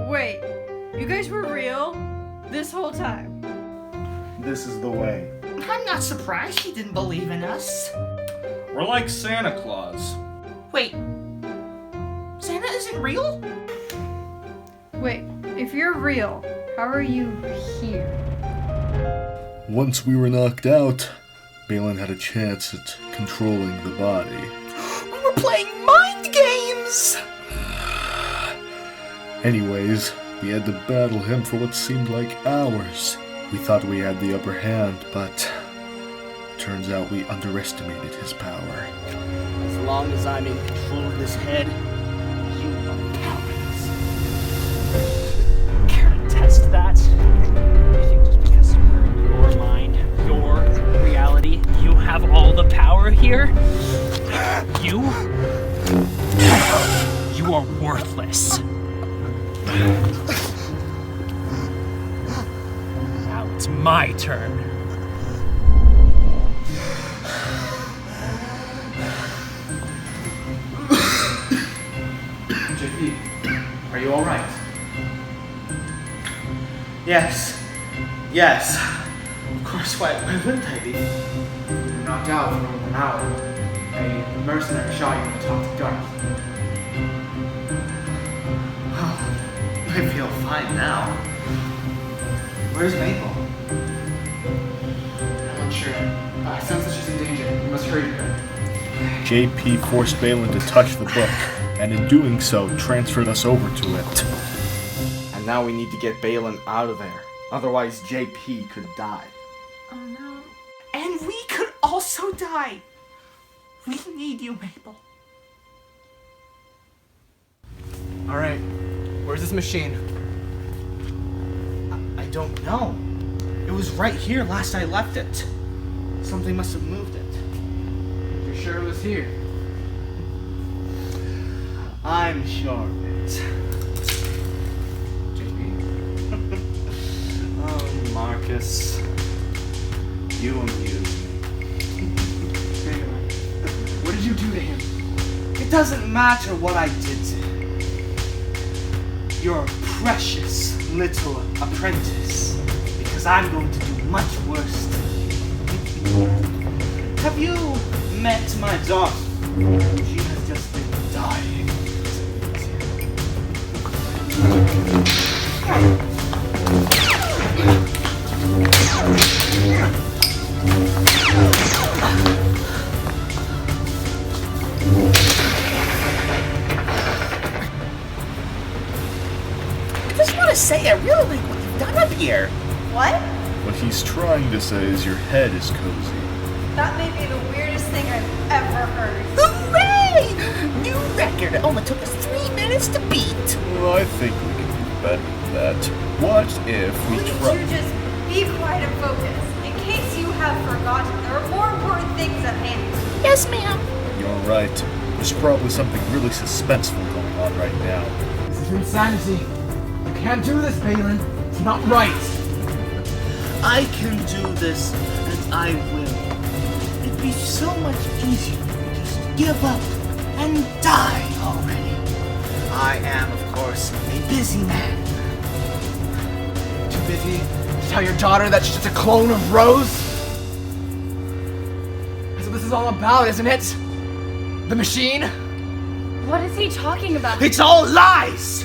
H: Wait. You guys were real? This whole time?
E: This is the way.
C: I'm not surprised he didn't believe in us.
N: We're like Santa Claus.
C: Wait. Santa isn't real?
H: Wait, if you're real, how are you here?
B: Once we were knocked out, Balin had a chance at controlling the body.
C: We were playing mind games!
B: Anyways, we had to battle him for what seemed like hours. We thought we had the upper hand, but turns out we underestimated his power.
E: As long as I'm in control of this head, you are powerless.
G: Care to test that? You think just because you're in your mind, your reality, you have all the power here? You are worthless. Now it's my turn.
F: JP, are you alright?
E: Yes. Of course, why wouldn't I be?
F: You were knocked out for over an hour. A mercenary shot you in the top of Garth.
E: I feel fine now.
F: Where's Maple? I'm unsure. I sense that she's in danger. We must hurry to her.
B: JP forced Balin to touch the book, and in doing so, transferred us over to it.
E: And now we need to get Balin out of there. Otherwise, JP could die.
H: Oh no.
C: And we could also die. We need you, Maple.
F: Alright, where's this machine?
E: I don't know. It was right here last I left it. Something must have moved it.
F: You're sure it was here?
E: I'm sure of it.
F: JP.
E: Oh, Marcus. You amuse me.
F: What did you do to him?
E: It doesn't matter what I did to him. You're a precious little apprentice. Because I'm going to do much worse to you. Have you met my daughter? She has just been dying.
C: I just want to say I really like what you've done up here.
H: What?
B: What he's trying to say is your head is cozy.
H: That may be the weirdest thing I've ever heard.
C: Hooray! New record. It only took us 3 minutes to beat.
B: Well, I think we can do Ben, that what if we
H: Please,
B: try...
H: you just be quiet and focus. In case you have forgotten, there are more important things at hand.
M: Yes, ma'am.
B: You're right. There's probably something really suspenseful going on right now.
F: This is insanity. You can't do this, Balin. It's not right.
E: I can do this, and I will. It'd be so much easier to just give up and die already. I am, of course, a busy man.
F: Too busy to tell your daughter that she's just a clone of Rose? That's what this is all about, isn't it? The machine?
M: What is he talking about?
E: It's all lies!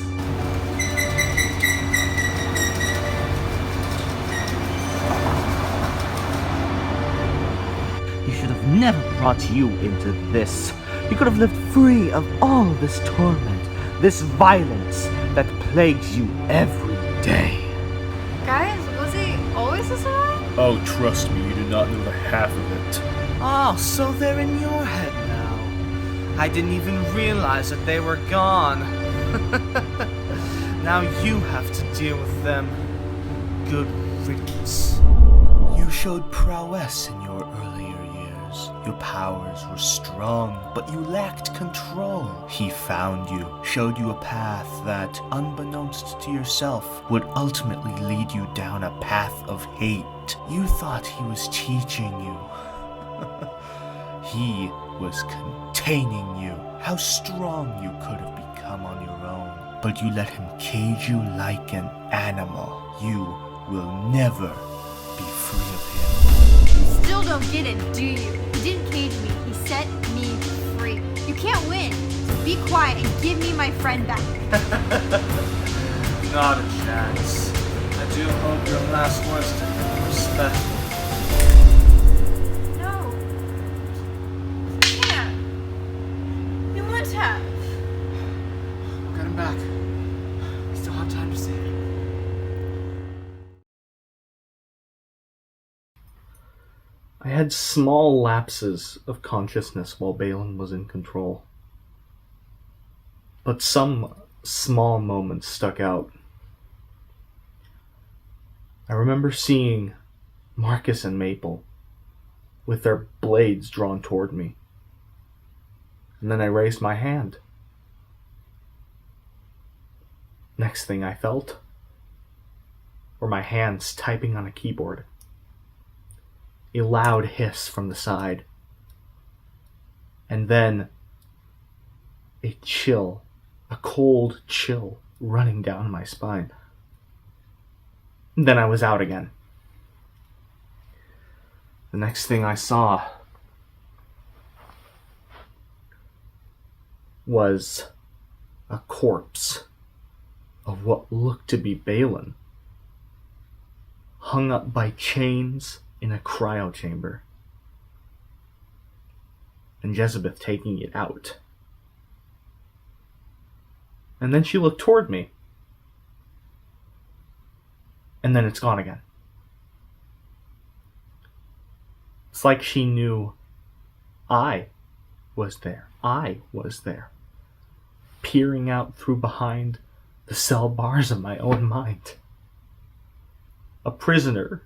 E: He should have never brought you into this. You could have lived free of all this torment, this violence that plagues you every day.
H: Guys, was he always this way?
B: Oh, trust me, you do not know the half of it.
E: Oh, so they're in your head now. I didn't even realize that they were gone. Now you have to deal with them. Good riddance. You showed prowess in your earlier years. Your powers were strong, but you lacked control. He found you, showed you a path that, unbeknownst to yourself, would ultimately lead you down a path of hate. You thought he was teaching you. He was containing you. How strong you could have become on your own. But you let him cage you like an animal. You will never be free of him.
H: You still don't get it, do you? He didn't cage me. He set me free. You can't win. So be quiet and give me my friend back.
E: Not a chance. I do hope your last words to him were special.
H: No. You can't. You must have.
F: Get him back. We still have time to save him.
A: I had small lapses of consciousness while Balin was in control. But some small moments stuck out. I remember seeing Marcus and Maple with their blades drawn toward me. And then I raised my hand. Next thing I felt were my hands typing on a keyboard. A loud hiss from the side. And then a chill, a cold chill running down my spine. And then I was out again. The next thing I saw was a corpse of what looked to be Balin, hung up by chains in a cryo chamber, and Jezebeth taking it out. And then she looked toward me, and then it's gone again. It's like she knew I was there. I was there, peering out through behind the cell bars of my own mind. A prisoner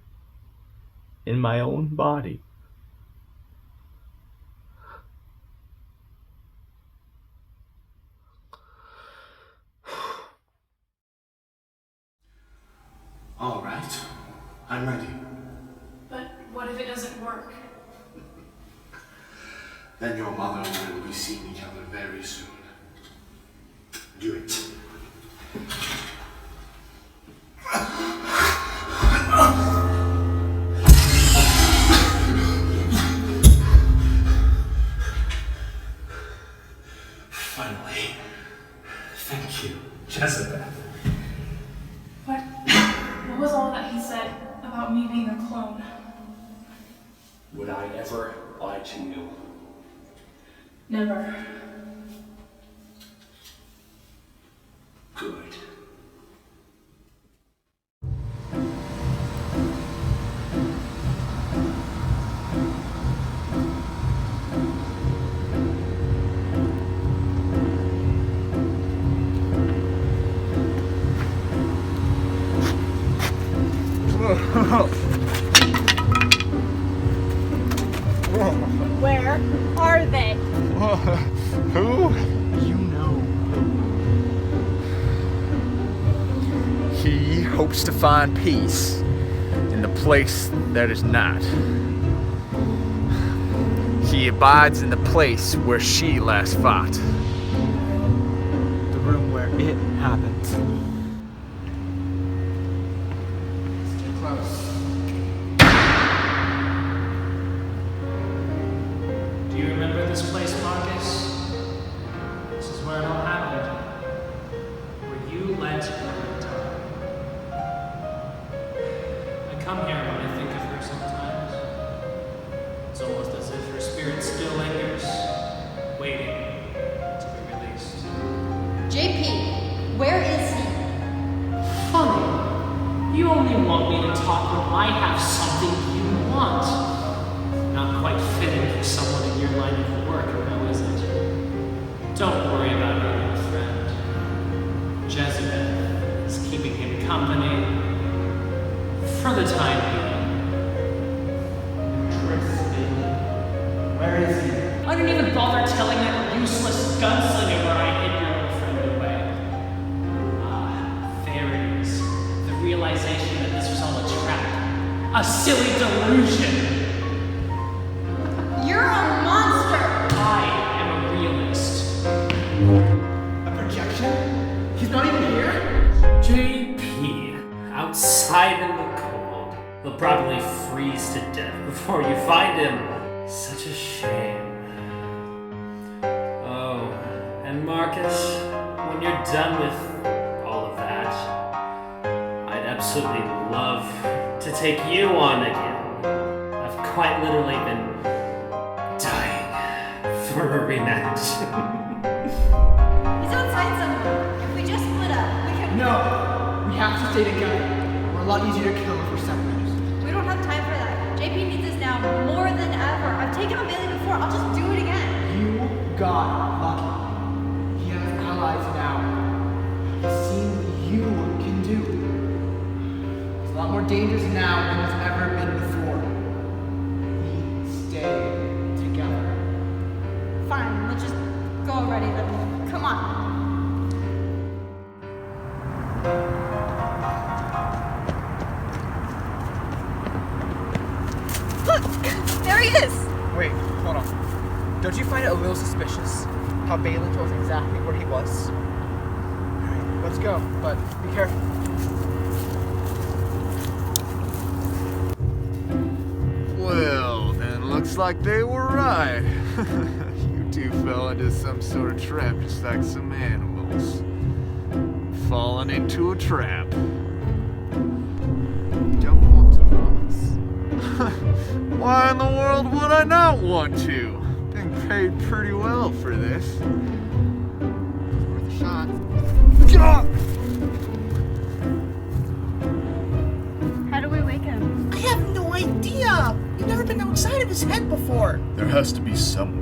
A: in my own body.
E: All right, I'm ready.
M: But what if it doesn't work?
E: Then your mother and I will be seeing each other very soon. Do it. Finally. Thank you, Jezebeth.
M: What was all that he said about me being a clone?
N: Would I ever lie to you?
M: Never.
E: Good.
M: Where are they?
B: Who?
F: You know.
B: He hopes to find peace in the place that is not. He abides in the place where she last fought.
F: The room where it happened. It's too close.
I: Do you remember this place, Marcus? This is where it all happened. Where you lent her time. I come here when I think of her sometimes. It's almost as if her spirit still lingers, waiting to be released.
H: JP, where is he?
I: Funny. You only want me to talk when I have something you want. Not quite fitting for someone in your line of work, now is it? Don't worry about your new friend. Jezebel is keeping him company for the time being.
F: Tristan. Where is he?
I: I didn't even bother telling that useless gunslinger where I hid your old friend away. Ah, there it is. The realization that this was all a trap. A silly delusion.
H: You're a monster!
I: I am a realist.
F: A projection? He's not even here?
I: JP, outside in the cold. He'll probably freeze to death before you find him. Such a shame. Oh, and Marcus, when you're done with all of that, I'd absolutely love to take you on again. I've quite literally been dying for a rematch.
H: He's outside somewhere. If we just split up, we can...
F: No! We have to stay together. We're a lot easier to kill if we're separate.
H: We don't have time for that. JP needs us now more than ever. I've taken on Bailey before. I'll just do it again.
F: You got lucky. He has allies now. He's seen what you can do. It's a lot more dangerous now than it's ever been before. We stay together.
H: Fine, let's just go already then. Come on. Look! There he is!
F: Wait, hold on. Don't you find it a little suspicious how Balin told us exactly where he was? Alright, let's go, but be careful.
B: Well, then looks like they were right. You two fell into some sort of trap just like some animals. Falling into a trap. You don't want to promise. Why in the world would I not want to? Been paid pretty well for this. Worth a shot.
H: How do we wake him?
C: I have no idea. You've never been outside of his head before.
B: There has to be some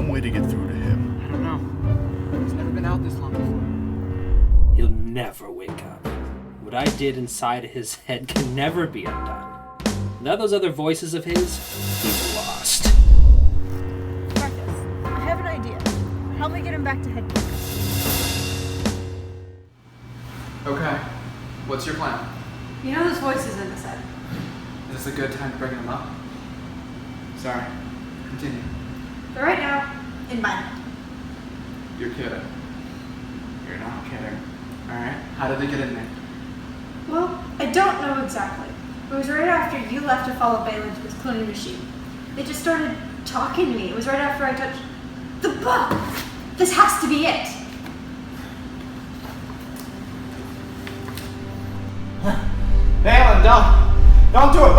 B: way to get through to him.
F: I don't know. He's never been out this long before.
G: He'll never wake up. What I did inside his head can never be undone. Now those other voices of his, he's lost.
H: Marcus, I have an idea. Help me get him back to headquarters.
F: Okay, what's your plan?
H: You know those voices in his head.
F: Is this a good time to bring them up? Sorry, continue.
H: But right now, in my head.
F: You're kidding. You're not kidding. Alright, how did they get in there?
H: Well, I don't know exactly. It was right after you left to follow Balin to his cloning machine. They just started talking to me. It was right after I touched the book. This has to be it.
E: Balin, don't do it.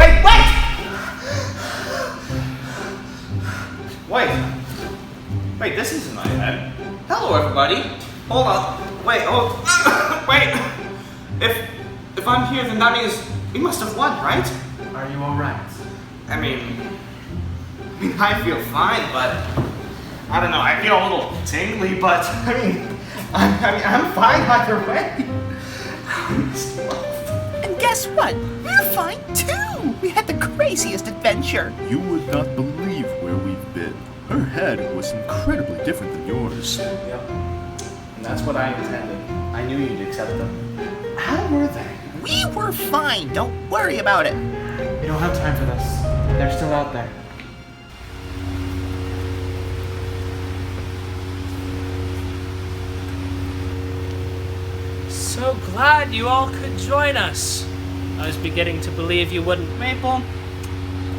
E: Wait, this isn't my head. Hello, everybody. Hold on. Wait. If I'm here, then that means we must have won, right? Are you all right? I mean, I feel fine, but I don't know. I feel a little tingly, but I'm fine either way.
C: And guess what? You're fine too. We had the craziest adventure.
B: You would not believe where we've been. Her head was incredibly different than yours.
E: Yep. And that's what I intended. I knew you'd accept them.
F: How were they?
C: We were fine. Don't worry about it.
F: We don't have time for this. They're still out there.
I: So glad you all could join us. I was beginning to believe you wouldn't.
E: Maple,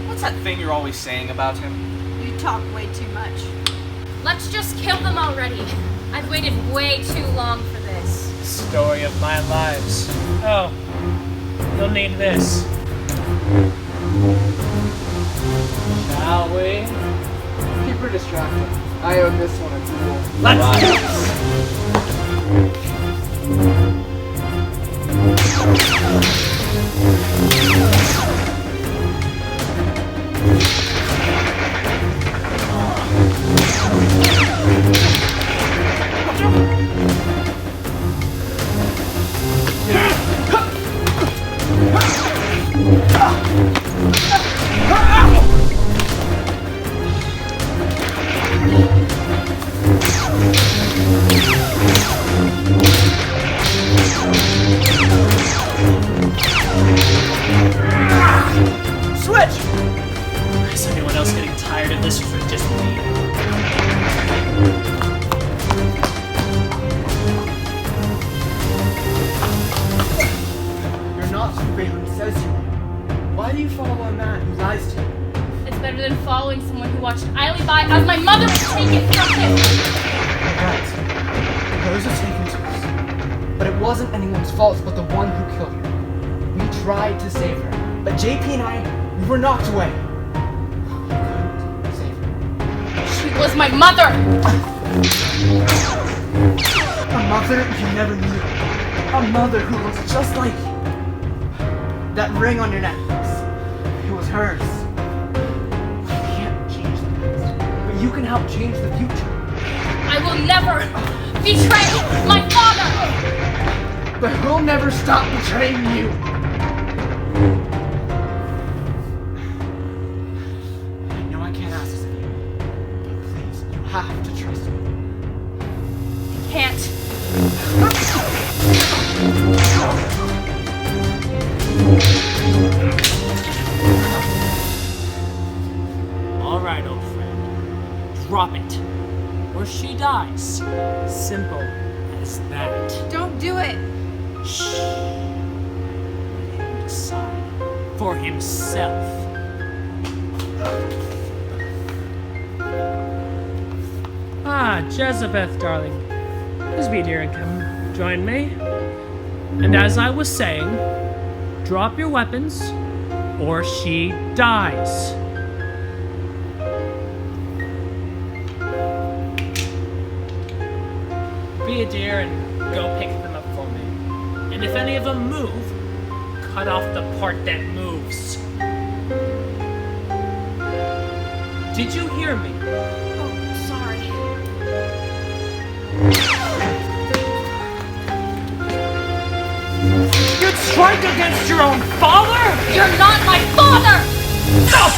E: what's that thing you're always saying about him?
H: You talk way too much.
M: Let's just kill them already. I've waited way too long for this.
I: Story of my lives. Oh, you'll need this. Shall we?
F: Keep her distracted. I own this one a duel.
I: Let's do this!
C: Switch!
I: Is anyone else getting tired of this or just me?
F: You're not who Balin says you are. Why do you follow a man who lies to you?
M: It's better than following someone who watched idly by as my mother was taken from him.
F: Right. Rose was taken to us. But it wasn't anyone's fault but the one who killed her. We tried to save her, but JP and I, we were knocked away. We couldn't save her.
M: She was my mother!
F: A mother you never knew. A mother who looks just like you. That ring on your necklace. It was hers. You can't change the past, but you can help change the future.
M: I will never betray my father!
F: But we'll never stop betraying you. I know I can't ask this of you, but please, you have to trust me.
M: I can't.
I: Alright, old friend. Drop it. Or she dies. Simple as that.
H: Don't do it.
I: Shh. Let him decide for himself. Ah, Jezebeth, darling. Please be dear and come join me. And as I was saying, drop your weapons, or she dies. Be a dear and go pick them up for me. And if any of them move, cut off the part that moves. Did you hear me?
M: Oh, sorry.
I: You'd strike against your own father?
M: You're not my father!
I: No!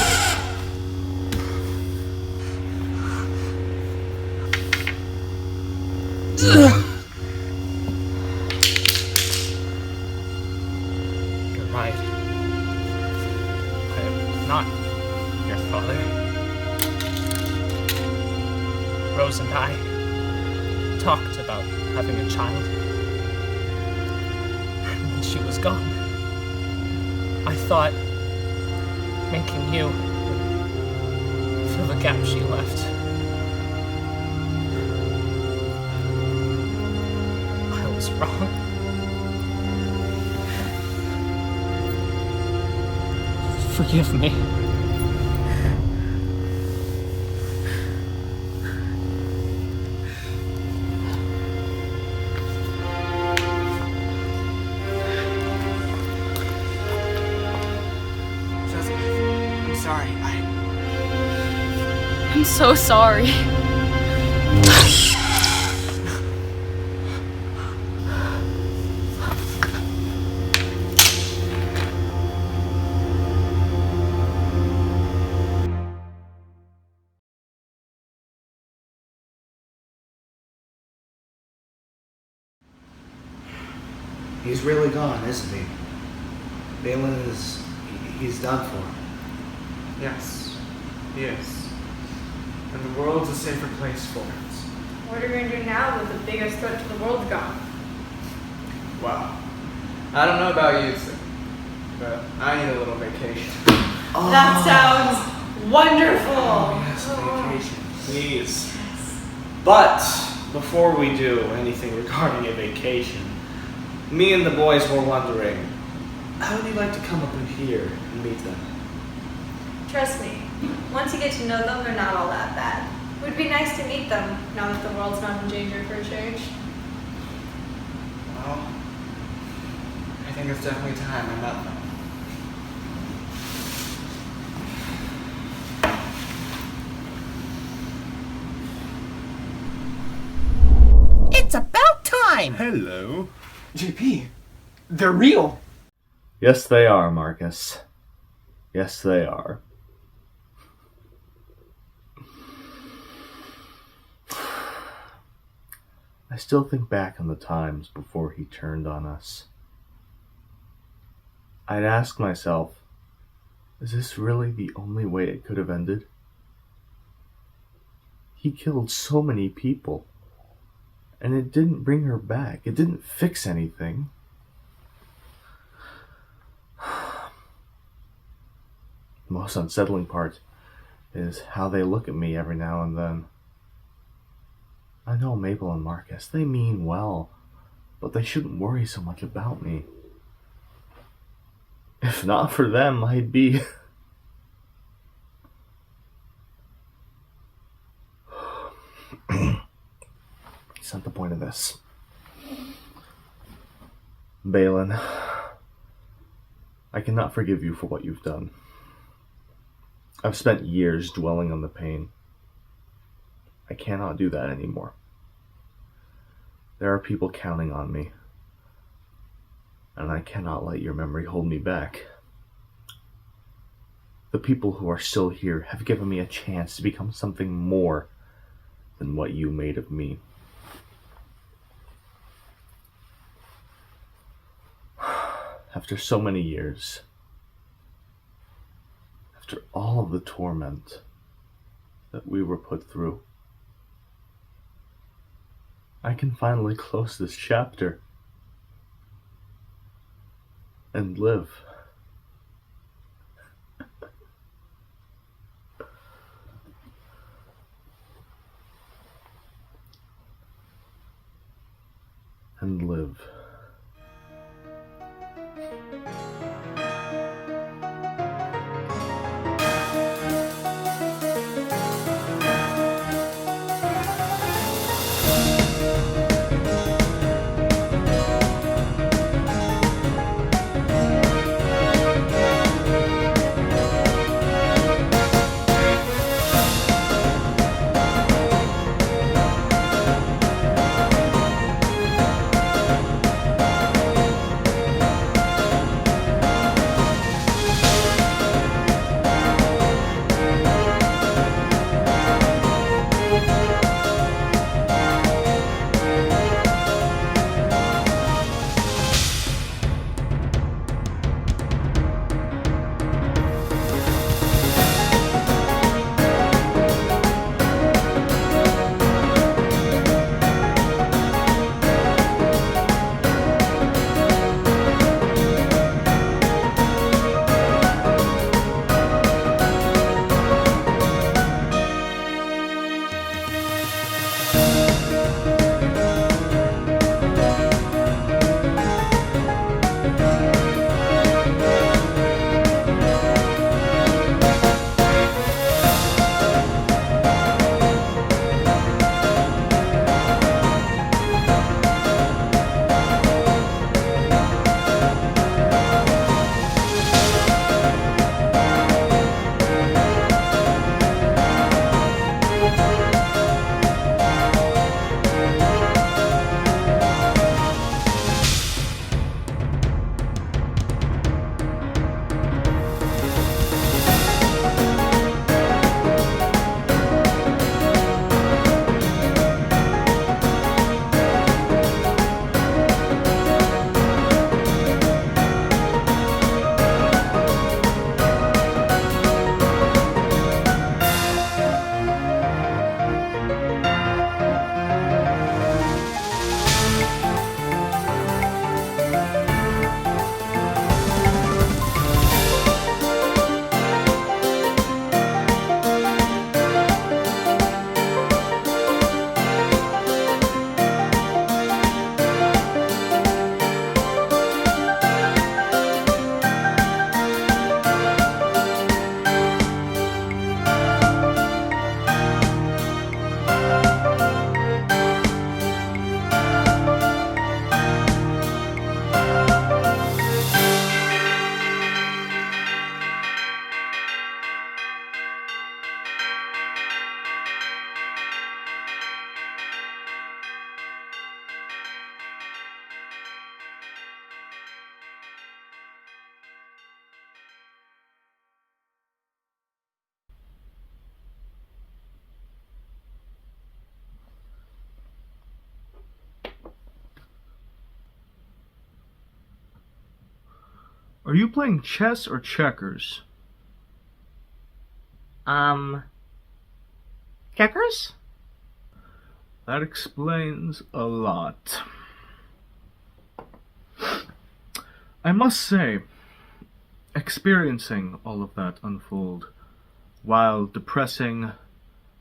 I: You're right. I am not your father. Rose and I talked about having a child. And when she was gone, I thought making you would fill the gap she left. I was wrong. Forgive me.
F: I'm sorry.
M: I'm so sorry.
E: He's really gone, isn't he? Balin he's done for.
F: Yes, he is. And the world's a safer place for it.
H: What are we going to do now with the biggest threat to the world gone?
F: Wow. I don't know about you two, but I need a little vacation.
H: That sounds wonderful!
E: Oh, yes, vacation, please. But before we do anything regarding a vacation, me and the boys were wondering, how would you like to come up in here and meet them?
H: Trust me, once you get to know them, they're not all that bad. It would be nice to meet them, now that the world's not in danger for a change.
F: Well, I think it's definitely time I met them.
C: It's about time!
B: Hello.
F: JP, they're real!
A: Yes, they are, Marcus. Yes, they are. I still think back on the times before he turned on us. I'd ask myself, is this really the only way it could have ended? He killed so many people, and it didn't bring her back. It didn't fix anything. The most unsettling part is how they look at me every now and then. I know Mabel and Marcus, they mean well, but they shouldn't worry so much about me. If not for them, I'd be... It's not the point of this. Balin, I cannot forgive you for what you've done. I've spent years dwelling on the pain. I cannot do that anymore. There are people counting on me, and I cannot let your memory hold me back. The people who are still here have given me a chance to become something more than what you made of me. After so many years, after all of the torment that we were put through, I can finally close this chapter and live. And live.
O: Are you playing chess or checkers?
C: Checkers?
O: That explains a lot. I must say, experiencing all of that unfold, while depressing,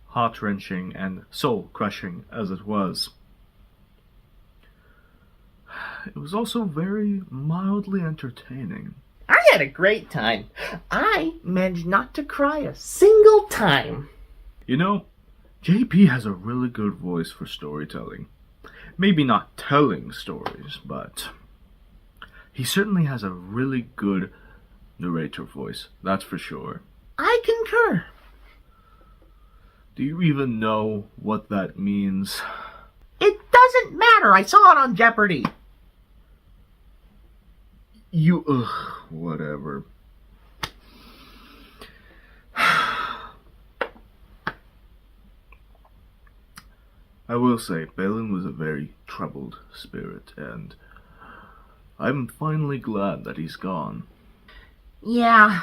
O: heart-wrenching, and soul-crushing as it was, it was also very mildly entertaining.
C: I had a great time. I managed not to cry a single time.
O: You know, JP has a really good voice for storytelling. Maybe not telling stories, but he certainly has a really good narrator voice, that's for sure.
C: I concur.
O: Do you even know what that means?
C: It doesn't matter. I saw it on Jeopardy.
O: Whatever. I will say, Balin was a very troubled spirit, and I'm finally glad that he's gone.
C: Yeah.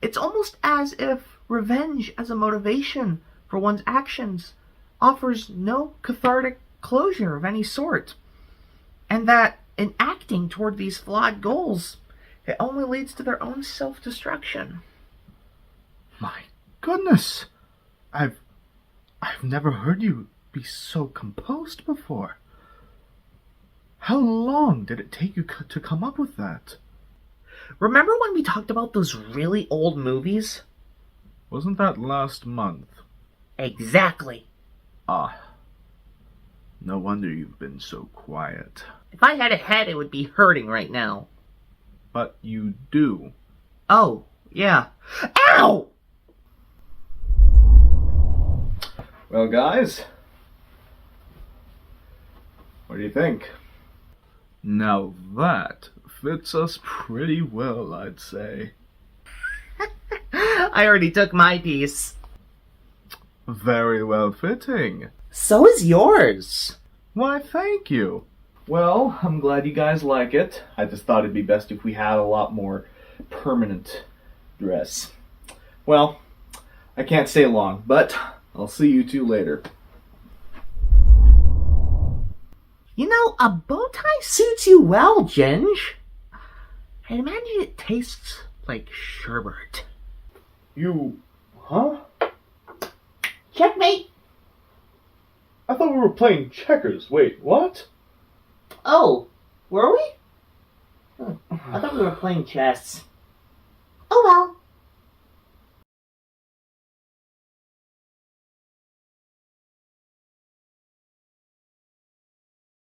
C: It's almost as if revenge as a motivation for one's actions offers no cathartic closure of any sort. And that in acting toward these flawed goals, it only leads to their own self-destruction.
O: My goodness! I've never heard you be so composed before. How long did it take you to come up with that?
C: Remember when we talked about those really old movies?
O: Wasn't that last month?
C: Exactly.
O: Ah. No wonder you've been so quiet.
C: If I had a head, it would be hurting right now.
O: But you do.
C: Oh, yeah. Ow!
A: Well, guys, what do you think?
O: Now that fits us pretty well, I'd say.
C: I already took my piece.
O: Very well fitting.
C: So is yours.
O: Why, thank you.
A: Well, I'm glad you guys like it. I just thought it'd be best if we had a lot more permanent dress. Well, I can't stay long, but I'll see you two later.
C: You know, a bow tie suits you well, Ginge. I imagine it tastes like sherbet.
A: You... huh?
C: Checkmate!
A: I thought we were playing checkers. Wait, what?
C: Oh, were we? I thought we were playing chess. Oh well.